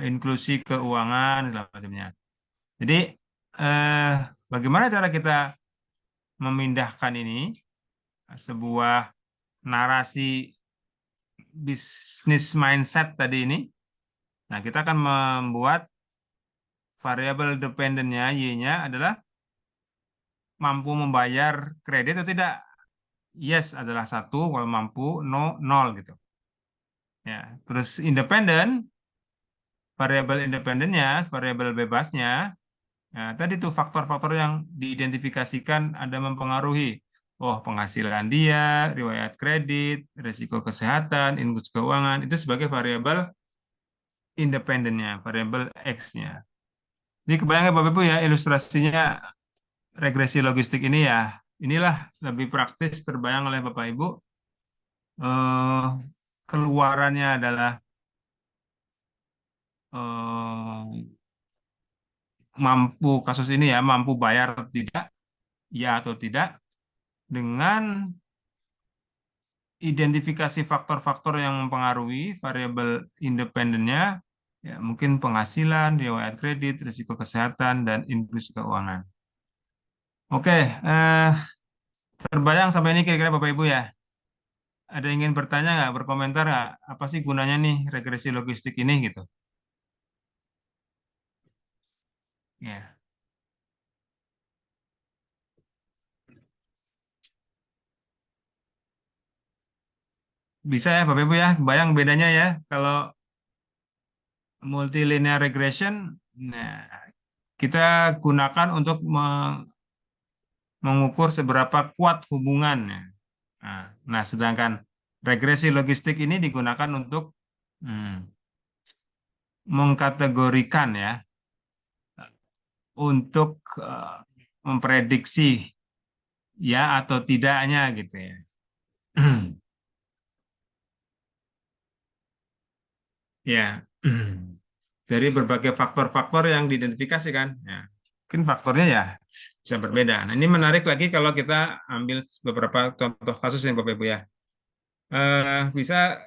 inklusi keuangan, dan macamnya. Jadi bagaimana cara kita memindahkan ini sebuah narasi bisnis mindset tadi ini? Nah, kita akan membuat variabel dependennya Y-nya adalah mampu membayar kredit atau tidak. Yes adalah 1, kalau mampu, no 0 gitu. Ya, terus independen, variabel independennya, variabel bebasnya, nah, tadi tuh faktor-faktor yang diidentifikasikan ada mempengaruhi. Oh, penghasilan dia, riwayat kredit, risiko kesehatan, input keuangan, itu sebagai variabel independennya, variabel X-nya. Jadi kebayangkan Bapak Ibu ya, ilustrasinya regresi logistik ini ya, inilah lebih praktis terbayang oleh Bapak Ibu. Keluarannya adalah mampu kasus ini ya, mampu bayar atau tidak, ya atau tidak, dengan identifikasi faktor-faktor yang mempengaruhi variabel independennya, ya, mungkin penghasilan, riwayat kredit, risiko kesehatan, dan inklusi keuangan. Oke, terbayang sampai ini kira-kira Bapak Ibu ya. Ada yang ingin bertanya nggak, berkomentar nggak? Apa sih gunanya nih regresi logistik ini gitu? Ya, bisa ya Bapak Ibu ya, bayang bedanya ya kalau multilinear regression. Nah, kita gunakan untuk mengukur seberapa kuat hubungannya. Nah, sedangkan regresi logistik ini digunakan untuk hmm, mengkategorikan ya, untuk memprediksi ya atau tidaknya gitu ya. Ya, dari berbagai faktor-faktor yang diidentifikasikan. Ya, mungkin faktornya ya bisa berbeda. Nah, ini menarik lagi kalau kita ambil beberapa contoh kasus yang Bapak Ibu ya. Bisa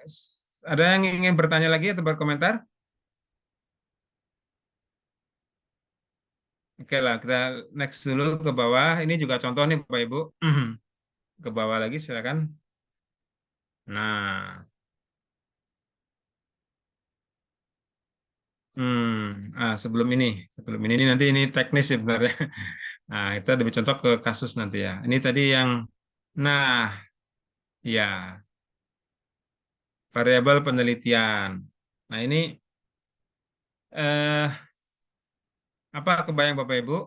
ada yang ingin bertanya lagi atau berkomentar? Oke lah, kita next dulu ke bawah. Ini juga contoh nih Bapak Ibu. Ke bawah lagi silakan. Nah, sebelum ini nanti ini teknis sebenarnya. Nah, kita lebih contoh ke kasus nanti ya. Ini tadi yang, nah, ya, variabel penelitian. Nah, ini eh, apa kebayang Bapak Ibu?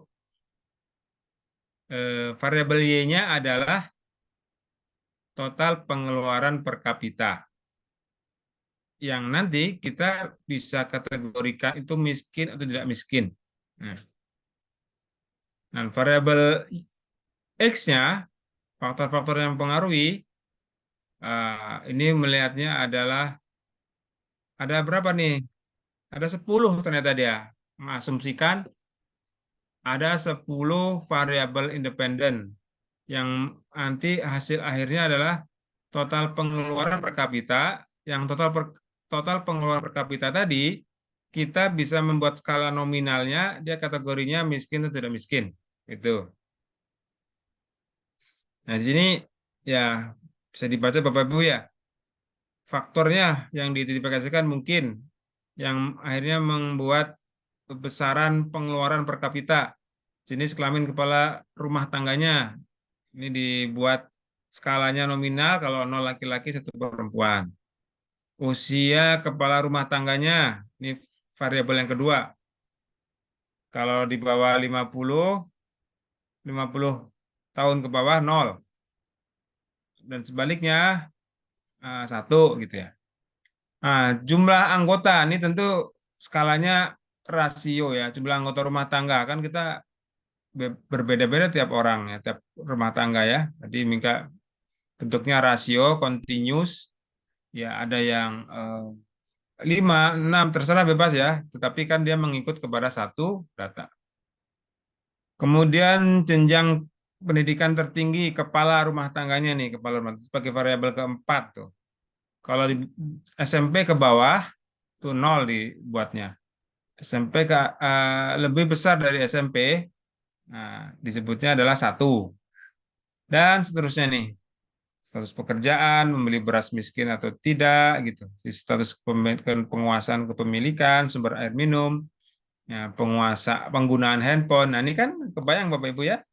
Variabel Y-nya adalah total pengeluaran per kapita. Yang nanti kita bisa kategorikan itu miskin atau tidak miskin. Nah, variabel X-nya, faktor-faktor yang mempengaruhi, ini melihatnya adalah ada berapa nih? Ada 10 ternyata dia. Mengasumsikan ada 10 variabel independen yang nanti hasil akhirnya adalah total pengeluaran per kapita, yang total pengeluaran per kapita tadi kita bisa membuat skala nominalnya, dia kategorinya miskin atau tidak miskin. Itu. Nah, di sini ya bisa dibaca Bapak Ibu ya. Faktornya yang diidentifikasikan mungkin yang akhirnya membuat besaran pengeluaran per kapita. Jenis kelamin kepala rumah tangganya ini dibuat skalanya nominal, kalau 0 laki-laki 1 perempuan. Usia kepala rumah tangganya ini variabel yang kedua. Kalau di bawah 50 tahun ke bawah 0. Dan sebaliknya 1 gitu ya. Nah, jumlah anggota ini tentu skalanya rasio ya, jumlah anggota rumah tangga kan kita berbeda-beda tiap orang ya, tiap rumah tangga ya. Jadi minta bentuknya rasio, continuous, ya ada yang 5, 6, terserah bebas ya, tetapi kan dia mengikut kepada satu data. Kemudian jenjang pendidikan tertinggi kepala rumah tangganya nih, kepala rumah sebagai variabel keempat tuh. Kalau di SMP ke bawah tuh 0 dibuatnya. SMP lebih besar dari SMP, nah, disebutnya adalah 1. Dan seterusnya nih, status pekerjaan, membeli beras miskin atau tidak, gitu. Status penguasaan kepemilikan, sumber air minum, ya, penggunaan handphone. Nah, ini kan kebayang Bapak Ibu ya,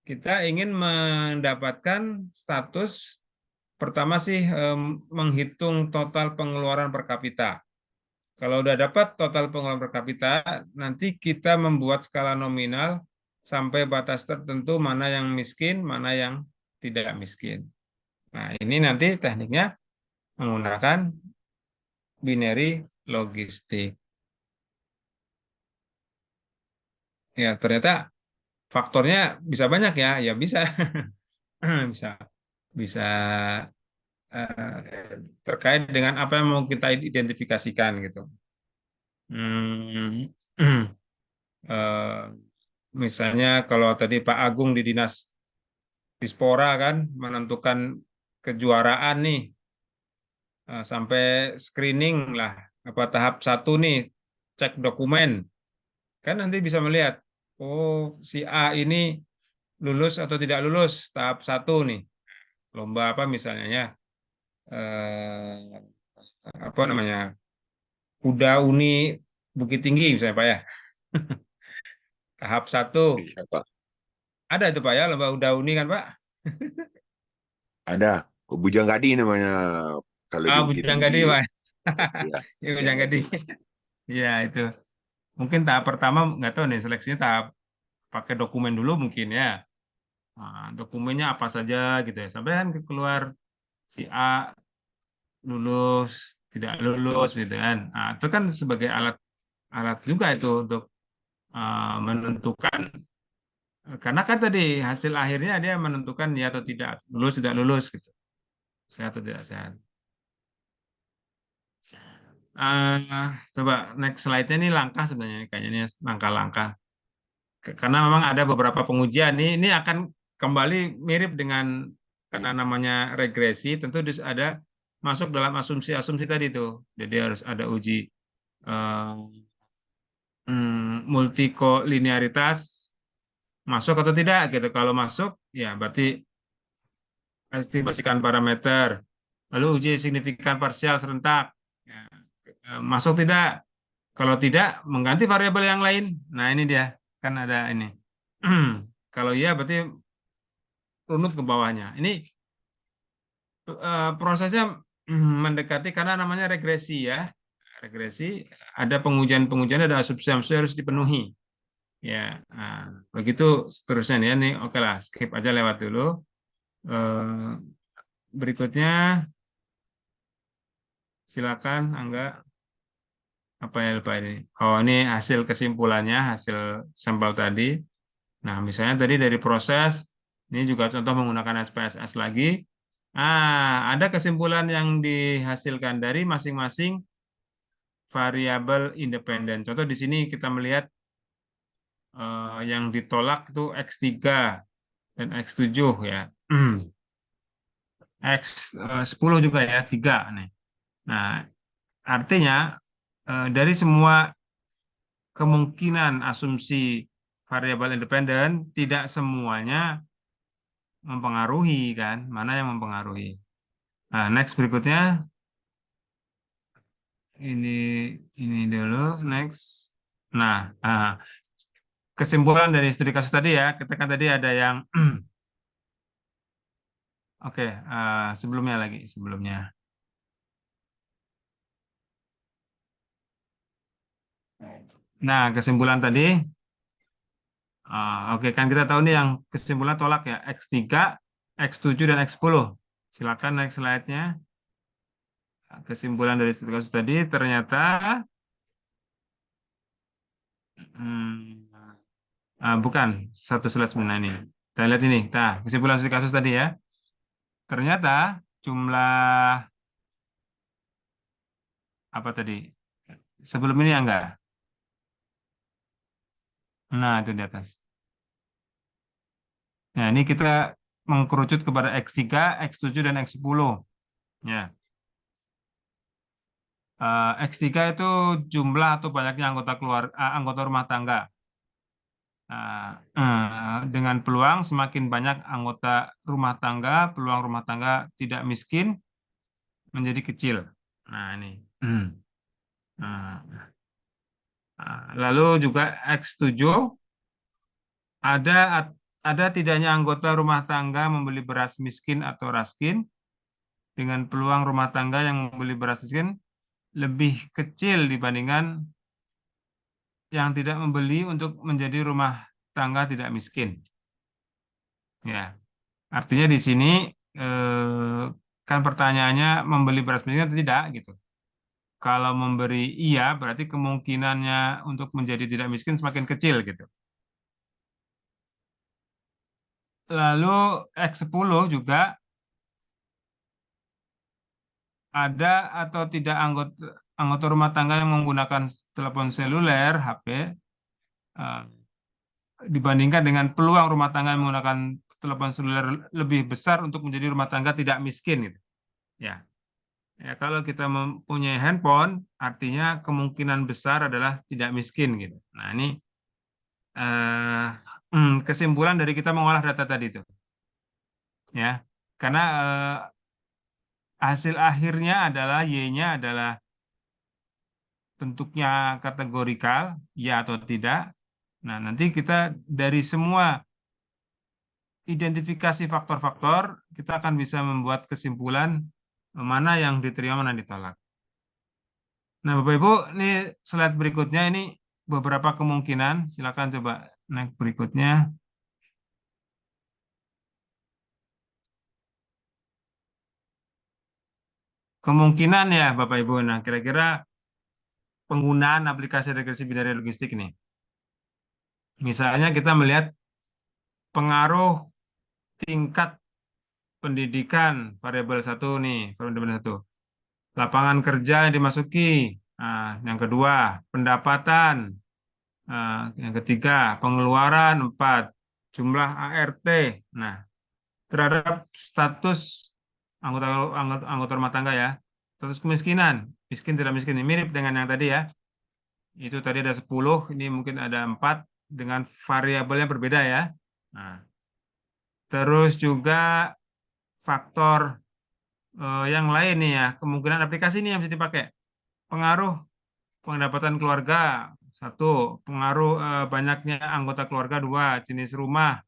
kita ingin mendapatkan status pertama sih menghitung total pengeluaran per kapita. Kalau udah dapat total pengeluaran per kapita, nanti kita membuat skala nominal sampai batas tertentu mana yang miskin, mana yang tidak miskin. Nah, ini nanti tekniknya menggunakan binary logistik. Ya, ternyata faktornya bisa banyak ya, ya bisa, bisa, bisa terkait dengan apa yang mau kita identifikasikan gitu. Hmm, eh, misalnya kalau tadi Pak Agung di Dinas Dispora kan menentukan kejuaraan nih sampai screening lah apa tahap 1 nih cek dokumen kan nanti bisa melihat oh si A ini lulus atau tidak lulus tahap 1 nih lomba apa misalnya ya eh, apa namanya, Kuda Uni Bukit Tinggi misalnya Pak ya. Tahap 1 Iya, Pak. ada itu Pak ya, lomba Kuda Uni kan Pak. Ada. Bujang Gadi namanya kalau di Bukit Bujanggadi Tinggi. Pak. Iya, Ya, Bujang Bujanggadi. Gadi. Ya itu. Mungkin tahap pertama nggak tahu nih seleksinya tahap pakai dokumen dulu mungkin ya. Nah, dokumennya apa saja gitu ya. Sampai kan keluar si A lulus, tidak lulus gitu kan. Nah, itu kan sebagai alat alat juga itu untuk menentukan, karena kan tadi hasil akhirnya dia menentukan ya atau tidak lulus gitu, sehat atau tidak sehat. Coba next slide-nya ini langkah sebenarnya kayaknya ini langkah-langkah. Karena memang ada beberapa pengujian ini akan kembali mirip dengan, karena namanya regresi tentu ada masuk dalam asumsi-asumsi tadi itu. Jadi harus ada uji eh, multikolinearitas masuk atau tidak gitu. Kalau masuk ya berarti estimasikan parameter. Lalu uji signifikan parsial serentak. Ya, masuk tidak? Kalau tidak, mengganti variabel yang lain. Nah, ini dia. Kan ada ini. Kalau iya, berarti runut ke bawahnya. Ini prosesnya mendekati karena namanya regresi ya. Regresi, ada pengujian-pengujian, ada asumsi-asumsi harus dipenuhi. Ya, nah, begitu seterusnya nih. Ini oke lah, skip aja lewat dulu. Berikutnya, silakan Angga. Apa ya lupa ini? Oh, ini hasil kesimpulannya, hasil sampel tadi. Nah, misalnya tadi dari proses, ini juga contoh menggunakan SPSS lagi. Ada kesimpulan yang dihasilkan dari masing-masing variabel independen. Contoh di sini kita melihat yang ditolak itu X3 dan X7 ya. X10 juga ya, 3 nih. Nah, artinya dari semua kemungkinan asumsi variabel independen tidak semuanya mempengaruhi kan, mana yang mempengaruhi. Nah, next berikutnya ini dulu next. Nah, kesimpulan dari studi kasus tadi ya, kita kan tadi ada yang oke, sebelumnya. Nah, kesimpulan tadi oke, kan kita tahu nih yang kesimpulan tolak ya, X3, X7 dan X10. Silakan next slide-nya. Kesimpulan dari studi kasus tadi ternyata bukan satu slide sebenarnya ini. Kita lihat ini. Nah, kesimpulan studi kasus tadi ya. Ternyata jumlah apa tadi? Sebelum ini ya enggak? Nah, itu di atas. Nah, ini kita mengkerucut kepada X3, X7 dan X10. Ya. X3 itu jumlah atau banyaknya anggota rumah tangga. Dengan peluang semakin banyak anggota rumah tangga, peluang rumah tangga tidak miskin menjadi kecil. Nah, ini. Lalu juga X7 ada tidaknya anggota rumah tangga membeli beras miskin atau raskin dengan peluang rumah tangga yang membeli beras miskin lebih kecil dibandingkan yang tidak membeli untuk menjadi rumah tangga tidak miskin. Ya, artinya di sini kan pertanyaannya membeli beras miskin atau tidak gitu. Kalau memberi iya, berarti kemungkinannya untuk menjadi tidak miskin semakin kecil gitu. Lalu X10 juga ada atau tidak anggota rumah tangga yang menggunakan telepon seluler (HP) dibandingkan dengan peluang rumah tangga yang menggunakan telepon seluler lebih besar untuk menjadi rumah tangga tidak miskin gitu. Ya. Ya, kalau kita mempunyai handphone, artinya kemungkinan besar adalah tidak miskin gitu. Nah, ini kesimpulan dari kita mengolah data tadi itu. Ya. Karena hasil akhirnya adalah Y-nya adalah bentuknya kategorikal, ya atau tidak. Nah, nanti kita dari semua identifikasi faktor-faktor, kita akan bisa membuat kesimpulan mana yang diterima, mana yang ditolak. Nah, Bapak Ibu, ini slide berikutnya ini beberapa kemungkinan. Silakan coba naik berikutnya. Kemungkinan ya, Bapak Ibu. Nah, kira-kira penggunaan aplikasi regresi binari logistik ini. Misalnya kita melihat pengaruh tingkat pendidikan variabel satu nih, variabel satu. Lapangan kerja yang dimasuki. Nah, yang kedua, pendapatan. Yang ketiga, pengeluaran 4, jumlah ART. Nah, terhadap status anggota anggota rumah tangga ya, status kemiskinan, miskin tidak miskin ini mirip dengan yang tadi ya. Itu tadi ada 10, ini mungkin ada 4 dengan variabel yang berbeda ya. Nah, terus juga faktor yang lain nih ya, kemungkinan aplikasi ini yang bisa dipakai. Pengaruh pendapatan keluarga, 1, pengaruh banyaknya anggota keluarga, 2, jenis rumah,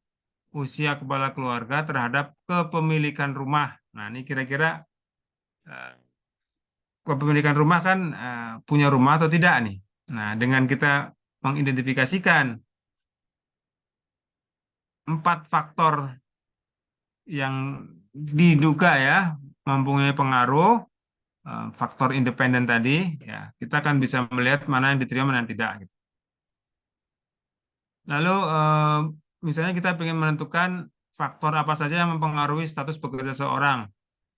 usia kepala keluarga terhadap kepemilikan rumah. Nah, ini kira-kira kepemilikan rumah kan punya rumah atau tidak nih. Nah, dengan kita mengidentifikasikan 4 faktor yang diduga ya mempunyai pengaruh, faktor independen tadi, ya kita akan bisa melihat mana yang diterima, mana yang tidak. Gitu. Lalu misalnya kita ingin menentukan faktor apa saja yang mempengaruhi status bekerja seorang,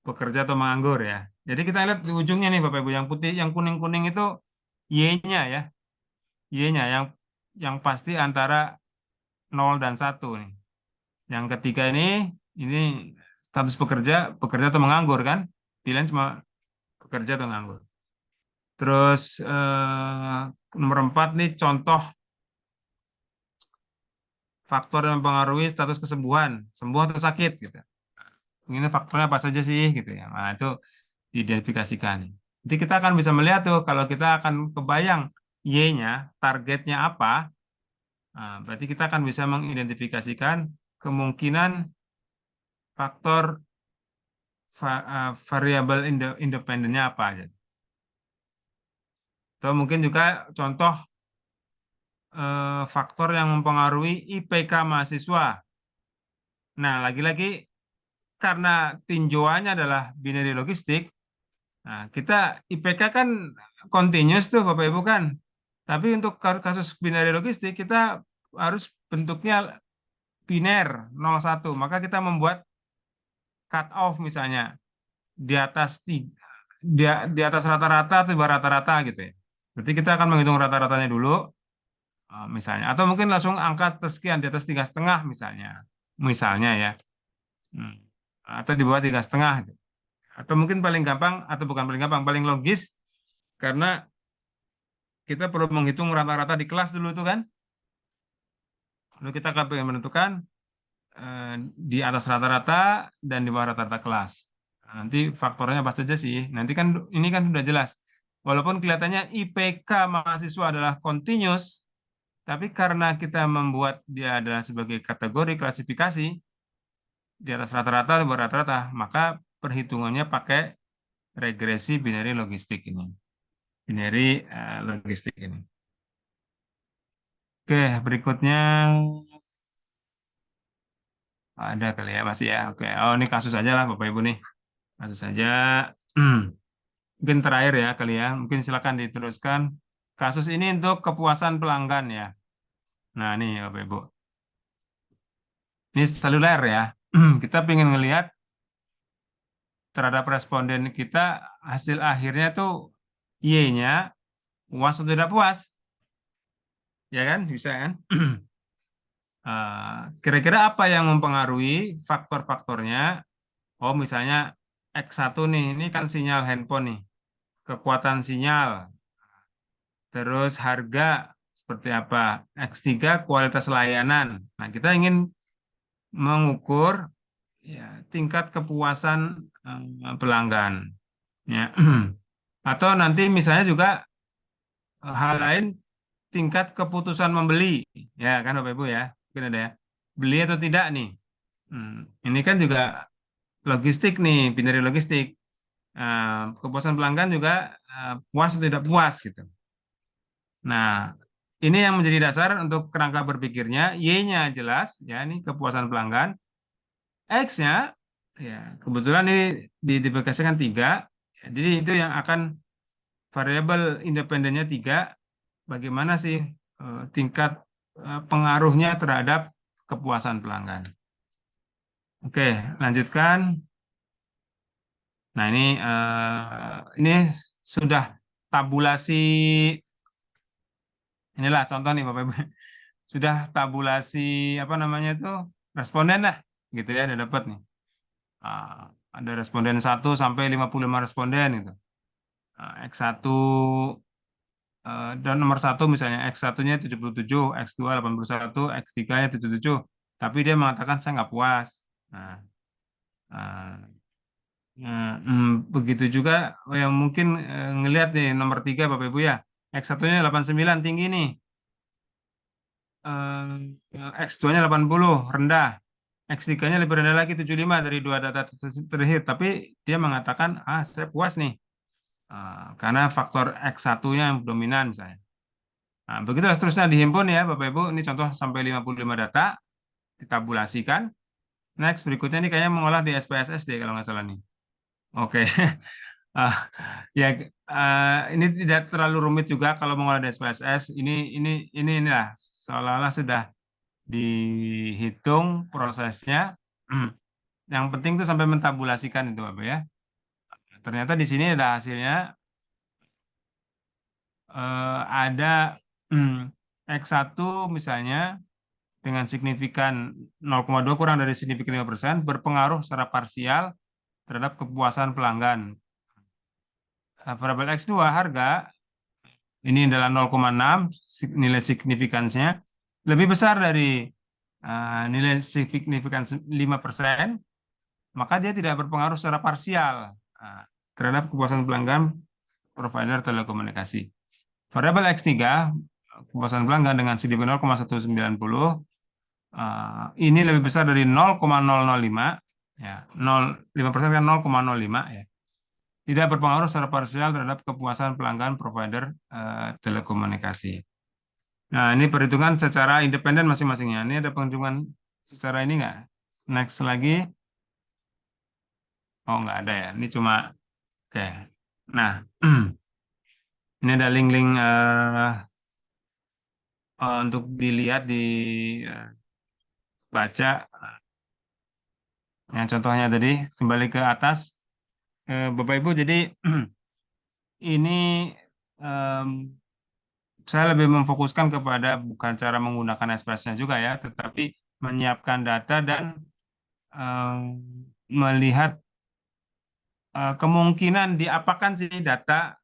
bekerja atau menganggur ya. Jadi kita lihat di ujungnya nih Bapak Ibu, yang putih, yang kuning-kuning itu Y-nya ya. Y-nya yang pasti antara 0 dan 1 nih. Yang ketiga ini status bekerja atau menganggur kan? Pilihan cuma bekerja atau menganggur. Terus nomor 4 nih contoh faktor yang mempengaruhi status kesembuhan, sembuh atau sakit gitu. Ini faktornya apa saja sih gitu ya. Nah, itu diidentifikasikan. Jadi kita akan bisa melihat tuh kalau kita akan kebayang Y-nya, targetnya apa, nah, berarti kita akan bisa mengidentifikasikan kemungkinan faktor variabel independennya apa aja. Atau mungkin juga contoh faktor yang mempengaruhi IPK mahasiswa. Nah, lagi-lagi karena tinjauannya adalah binary logistik, nah, kita IPK kan continuous tuh Bapak Ibu kan. Tapi untuk kasus binary logistik kita harus bentuknya biner 0,1. Maka kita membuat cut off misalnya di atas di atas rata-rata atau di bawah rata-rata gitu ya. Berarti kita akan menghitung rata-ratanya dulu misalnya, atau mungkin langsung angka sekian di atas 3,5 misalnya ya. Atau di bawah 3,5 gitu. Atau mungkin paling gampang, atau bukan paling gampang, paling logis karena kita perlu menghitung rata-rata di kelas dulu itu kan. Lalu kita akan menentukan di atas rata-rata dan di bawah rata-rata kelas. Nanti faktornya apa saja sih? Nanti kan ini kan sudah jelas. Walaupun kelihatannya IPK mahasiswa adalah continuous, tapi karena kita membuat dia adalah sebagai kategori klasifikasi di atas rata-rata di bawah rata-rata, maka perhitungannya pakai regresi binary logistik ini. Binary logistik ini. Oke, berikutnya ada kali ya masih ya. Oke, oh ini kasus aja lah Bapak Ibu nih. Kasus saja. Mungkin terakhir ya kali ya. Mungkin silakan diteruskan. Kasus ini untuk kepuasan pelanggan ya. Nah ini Bapak Ibu. Ini seluler ya. Kita ingin ngelihat terhadap responden kita hasil akhirnya tuh Y-nya puas atau tidak puas. Ya kan? Bisa kan? Kira-kira apa yang mempengaruhi faktor-faktornya? Oh misalnya X1 nih, ini kan sinyal handphone nih. Kekuatan sinyal, terus harga seperti apa, X3 kualitas layanan. Nah, kita ingin mengukur ya, tingkat kepuasan pelanggan. Ya. Atau nanti misalnya juga hal lain, tingkat keputusan membeli. Ya kan Bapak Ibu ya. Mungkin ada ya. Beli atau tidak nih. Ini kan juga logistik nih, binary logistik. Kepuasan pelanggan juga puas atau tidak puas gitu. Nah, ini yang menjadi dasar untuk kerangka berpikirnya. Y-nya jelas, ya ini kepuasan pelanggan. X-nya, ya kebetulan ini diidentifikasikan 3. Jadi itu yang akan variabel independennya 3. Bagaimana sih tingkat pengaruhnya terhadap kepuasan pelanggan. Oke, lanjutkan. Nah, ini sudah tabulasi. Inilah contoh nih Bapak Ibu. Sudah tabulasi apa namanya itu responden lah, gitu ya, udah dapat nih. Ada responden 1 sampai 55 responden gitu. X1 dan nomor 1 misalnya X1-nya 77, X2 81, X3-nya 77. Tapi dia mengatakan saya nggak puas. Nah, begitu juga yang mungkin ngelihat nih nomor 3 Bapak Ibu ya. X1-nya 89 tinggi nih. X2-nya 80 rendah. X3-nya lebih rendah lagi 75 dari 2 data terakhir. Tapi dia mengatakan, saya puas nih. Karena faktor X1-nya yang dominan misalnya. Nah, begitu seterusnya dihimpun ya Bapak Ibu. Ini contoh sampai 55 data. Ditabulasikan. Next, berikutnya ini kayaknya mengolah di SPSS deh kalau nggak salah nih. Oke. Ya, ini tidak terlalu rumit juga kalau mengolah di SPSS. Inilah seolah-olah sudah dihitung prosesnya. Yang penting itu sampai mentabulasikan itu Bapak ya. Ternyata di sini ada hasilnya. Ada X1 misalnya dengan signifikan 0,2 kurang dari signifikan 5% berpengaruh secara parsial terhadap kepuasan pelanggan. Variabel X2 harga ini adalah 0,6 nilai signifikansinya lebih besar dari nilai signifikan 5%, maka dia tidak berpengaruh secara parsial terhadap kepuasan pelanggan provider telekomunikasi. Variabel X3 kepuasan pelanggan dengan signifikan 0,190 ini lebih besar dari 0,005 ya 5% kan 0,05 ya. Tidak berpengaruh secara parsial terhadap kepuasan pelanggan provider telekomunikasi. Nah, ini perhitungan secara independen masing-masingnya. Ini ada perhitungan secara ini nggak? Next lagi. Oh, nggak ada ya. Ini cuma, oke. Nah, ini ada link-link untuk dilihat, dibaca. Yang contohnya tadi, kembali ke atas. Bapak Ibu, jadi ini saya lebih memfokuskan kepada bukan cara menggunakan SPS-nya juga ya, tetapi menyiapkan data dan melihat kemungkinan diapakan sih data,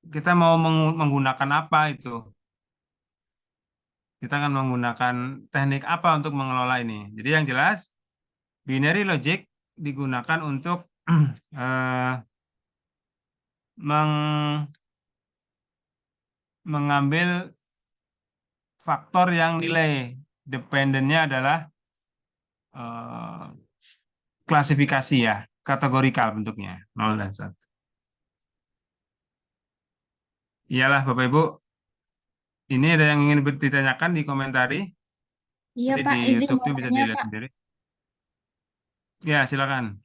kita mau menggunakan apa itu. Kita akan menggunakan teknik apa untuk mengelola ini. Jadi yang jelas, binary logic digunakan untuk mengambil faktor yang nilai dependennya adalah klasifikasi ya, kategorikal bentuknya, 0 dan 1. Iyalah Bapak Ibu, ini ada yang ingin ditanyakan di komentari. Iya Jadi Pak, di izin YouTube mau bisa tanya dilihat Pak. sendiri. Ya, silakan.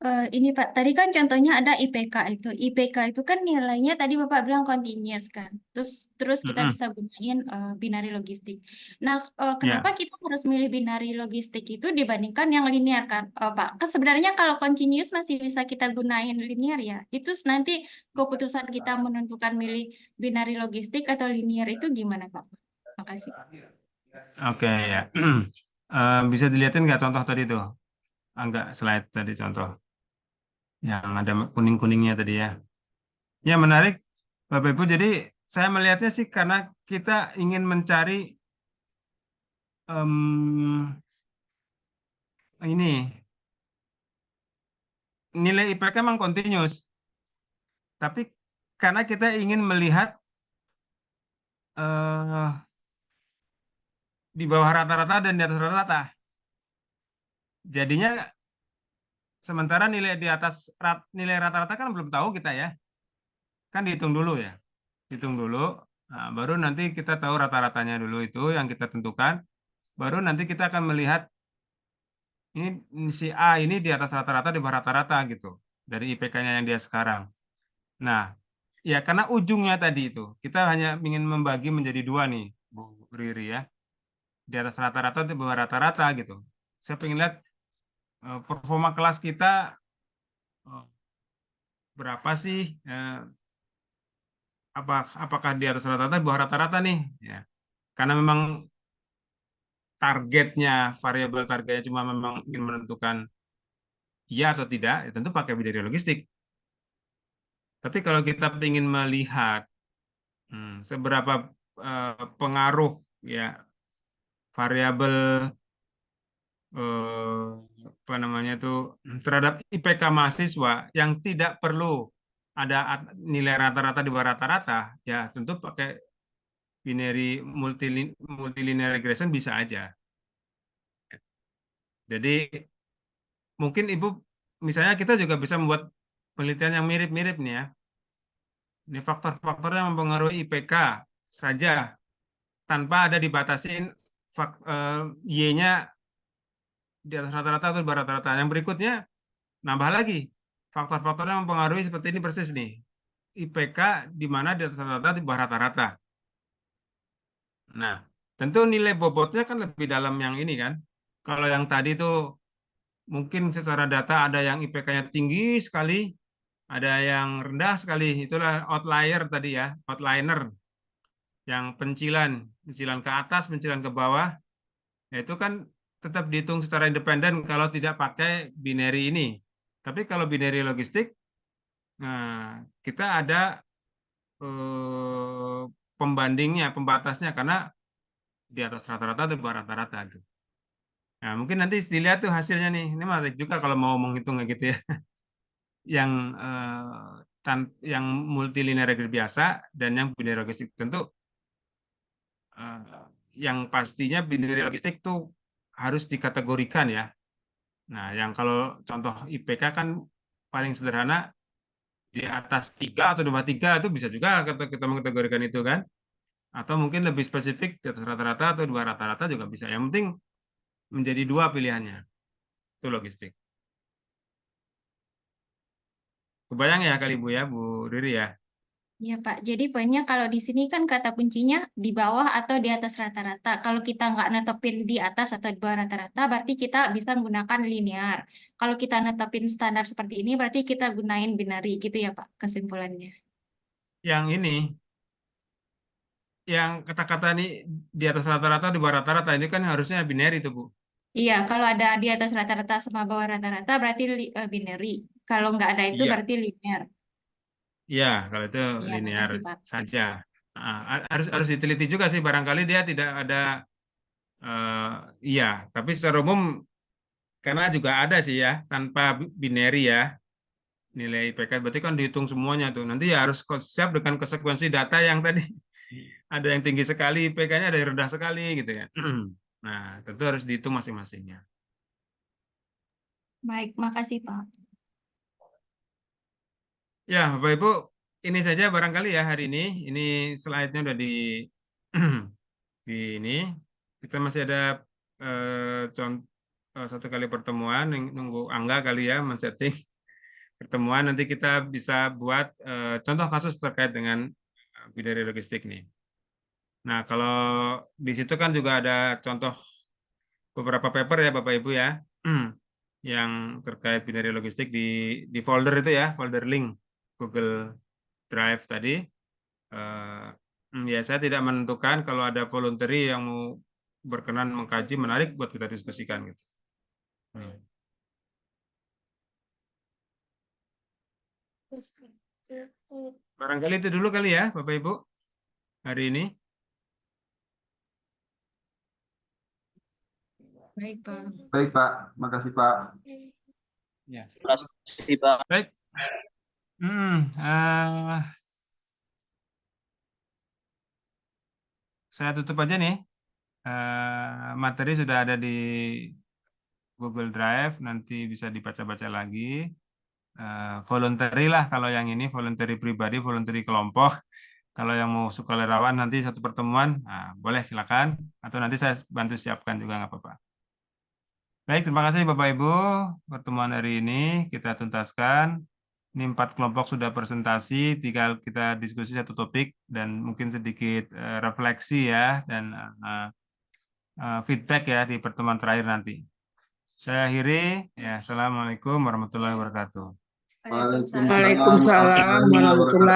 Ini Pak, tadi kan contohnya ada IPK itu. IPK itu kan nilainya tadi Bapak bilang continuous kan. Terus kita bisa gunain binary logistik. Nah, kenapa Ya. kita harus milih binary logistik itu dibandingkan yang linear kan, Pak? Kan sebenarnya kalau continuous masih bisa kita gunain linear ya. Itu nanti keputusan kita menentukan milih binary logistik atau linear itu gimana Pak? Makasih. Oke ya. Bisa dilihatin nggak contoh tadi tuh? Enggak, slide tadi contoh. Yang ada kuning-kuningnya tadi ya. Ya menarik Bapak Ibu. Jadi saya melihatnya sih karena kita ingin mencari ini nilai IPK memang continuous, tapi karena kita ingin melihat di bawah rata-rata dan di atas rata-rata, jadinya sementara nilai di atas nilai rata-rata kan belum tahu kita ya, kan dihitung dulu ya, hitung dulu, nah, baru nanti kita tahu rata-ratanya dulu itu yang kita tentukan, baru nanti kita akan melihat ini si A ini di atas rata-rata di bawah rata-rata gitu dari IPK-nya yang dia sekarang. Nah, ya karena ujungnya tadi itu kita hanya ingin membagi menjadi dua nih, Bu Riri ya, di atas rata-rata di bawah rata-rata gitu. Saya ingin lihat performa kelas kita berapa sih, apakah di atas rata-rata di bawah rata-rata nih ya. Karena memang variabel targetnya cuma memang ingin menentukan iya atau tidak, ya tentu pakai bidari logistik. Tapi kalau kita ingin melihat seberapa pengaruh ya variabel apa namanya itu terhadap IPK mahasiswa yang tidak perlu ada nilai rata-rata di bawah rata-rata, ya tentu pakai binary multilinear regression bisa aja. Jadi mungkin Ibu misalnya kita juga bisa membuat penelitian yang mirip-mirip nih ya. Ini faktor-faktor yang mempengaruhi IPK saja tanpa ada dibatasin Y-nya di atas rata-rata atau di bawah rata-rata. Yang berikutnya nambah lagi faktor-faktor yang mempengaruhi seperti ini persis nih. IPK di mana di atas rata-rata di bawah rata-rata. Nah, tentu nilai bobotnya kan lebih dalam yang ini kan. Kalau yang tadi itu mungkin secara data ada yang IPK-nya tinggi sekali, ada yang rendah sekali. Itulah outlier tadi ya, outliner. Yang pencilan ke atas, pencilan ke bawah. Ya, itu kan tetap dihitung secara independen kalau tidak pakai binary ini. Tapi kalau binary logistik, nah, kita ada pembandingnya, pembatasnya karena di atas rata-rata atau di bawah rata-rata. Nah, mungkin nanti dilihat tuh hasilnya nih. Ini menarik juga kalau mau menghitung kayak gitu ya. Yang yang multilinear biasa dan yang binary logistik tentu yang pastinya binary logistik tuh harus dikategorikan ya. Nah, yang kalau contoh IPK kan paling sederhana di atas 3 atau di bawah 3 itu bisa juga kita mengkategorikan itu kan. Atau mungkin lebih spesifik di atas rata-rata atau di bawah rata-rata juga bisa. Yang penting menjadi dua pilihannya. Itu logistik. Kebayang ya kali Bu ya, Bu Riri ya. Iya Pak, jadi poinnya kalau di sini kan kata kuncinya di bawah atau di atas rata-rata. Kalau kita nggak netepin di atas atau di bawah rata-rata, berarti kita bisa menggunakan linear. Kalau kita netepin standar seperti ini, berarti kita gunain binary gitu ya Pak, kesimpulannya. Yang ini, yang kata-kata ini di atas rata-rata, di bawah rata-rata, ini kan harusnya binary itu Bu. Iya, kalau ada di atas rata-rata sama bawah rata-rata, berarti binary. Kalau nggak ada itu, Iya, berarti linear. iya kalau itu Iya, linear makasih Pak. saja. Harus diteliti juga sih, barangkali dia tidak ada, iya, tapi secara umum karena juga ada sih ya, tanpa binary ya, nilai IPK berarti kan dihitung semuanya tuh. Nanti ya harus siap dengan konsekuensi data yang tadi ada yang tinggi sekali IPK-nya, ada yang rendah sekali gitu ya. Nah, tentu harus dihitung masing-masingnya. Baik, makasih Pak. Ya, Bapak Ibu, ini saja barangkali ya hari ini. Ini slide-nya udah di ini. Kita masih ada satu kali pertemuan, nunggu Angga kali ya men-setting pertemuan. Nanti kita bisa buat contoh kasus terkait dengan bidari logistik nih. Nah, kalau di situ kan juga ada contoh beberapa paper ya Bapak Ibu ya, yang terkait binary logistik di folder itu ya, folder link Google Drive tadi. Ya, saya tidak menentukan kalau ada voluntary yang mau berkenan mengkaji, menarik buat kita diskusikan gitu. Barangkali itu dulu kali ya Bapak Ibu hari ini. Baik, Pak. Baik, Pak. Makasih, Pak. Ya. Terima kasih, Pak. Baik. Saya tutup aja nih. Materi sudah ada di Google Drive, nanti bisa dibaca-baca lagi. Voluntary lah kalau yang ini, voluntary pribadi, voluntary kelompok. Kalau yang mau sukarelawan nanti satu pertemuan, boleh silakan. Atau nanti saya bantu siapkan juga nggak apa-apa. Baik, terima kasih Bapak Ibu. Pertemuan hari ini kita tuntaskan. Ini 4 kelompok sudah presentasi, tinggal kita diskusi satu topik dan mungkin sedikit refleksi ya dan feedback ya di pertemuan terakhir nanti. Saya akhiri. Ya, Assalamualaikum warahmatullahi wabarakatuh. Waalaikumsalam. Waalaikumsalam warahmatullahi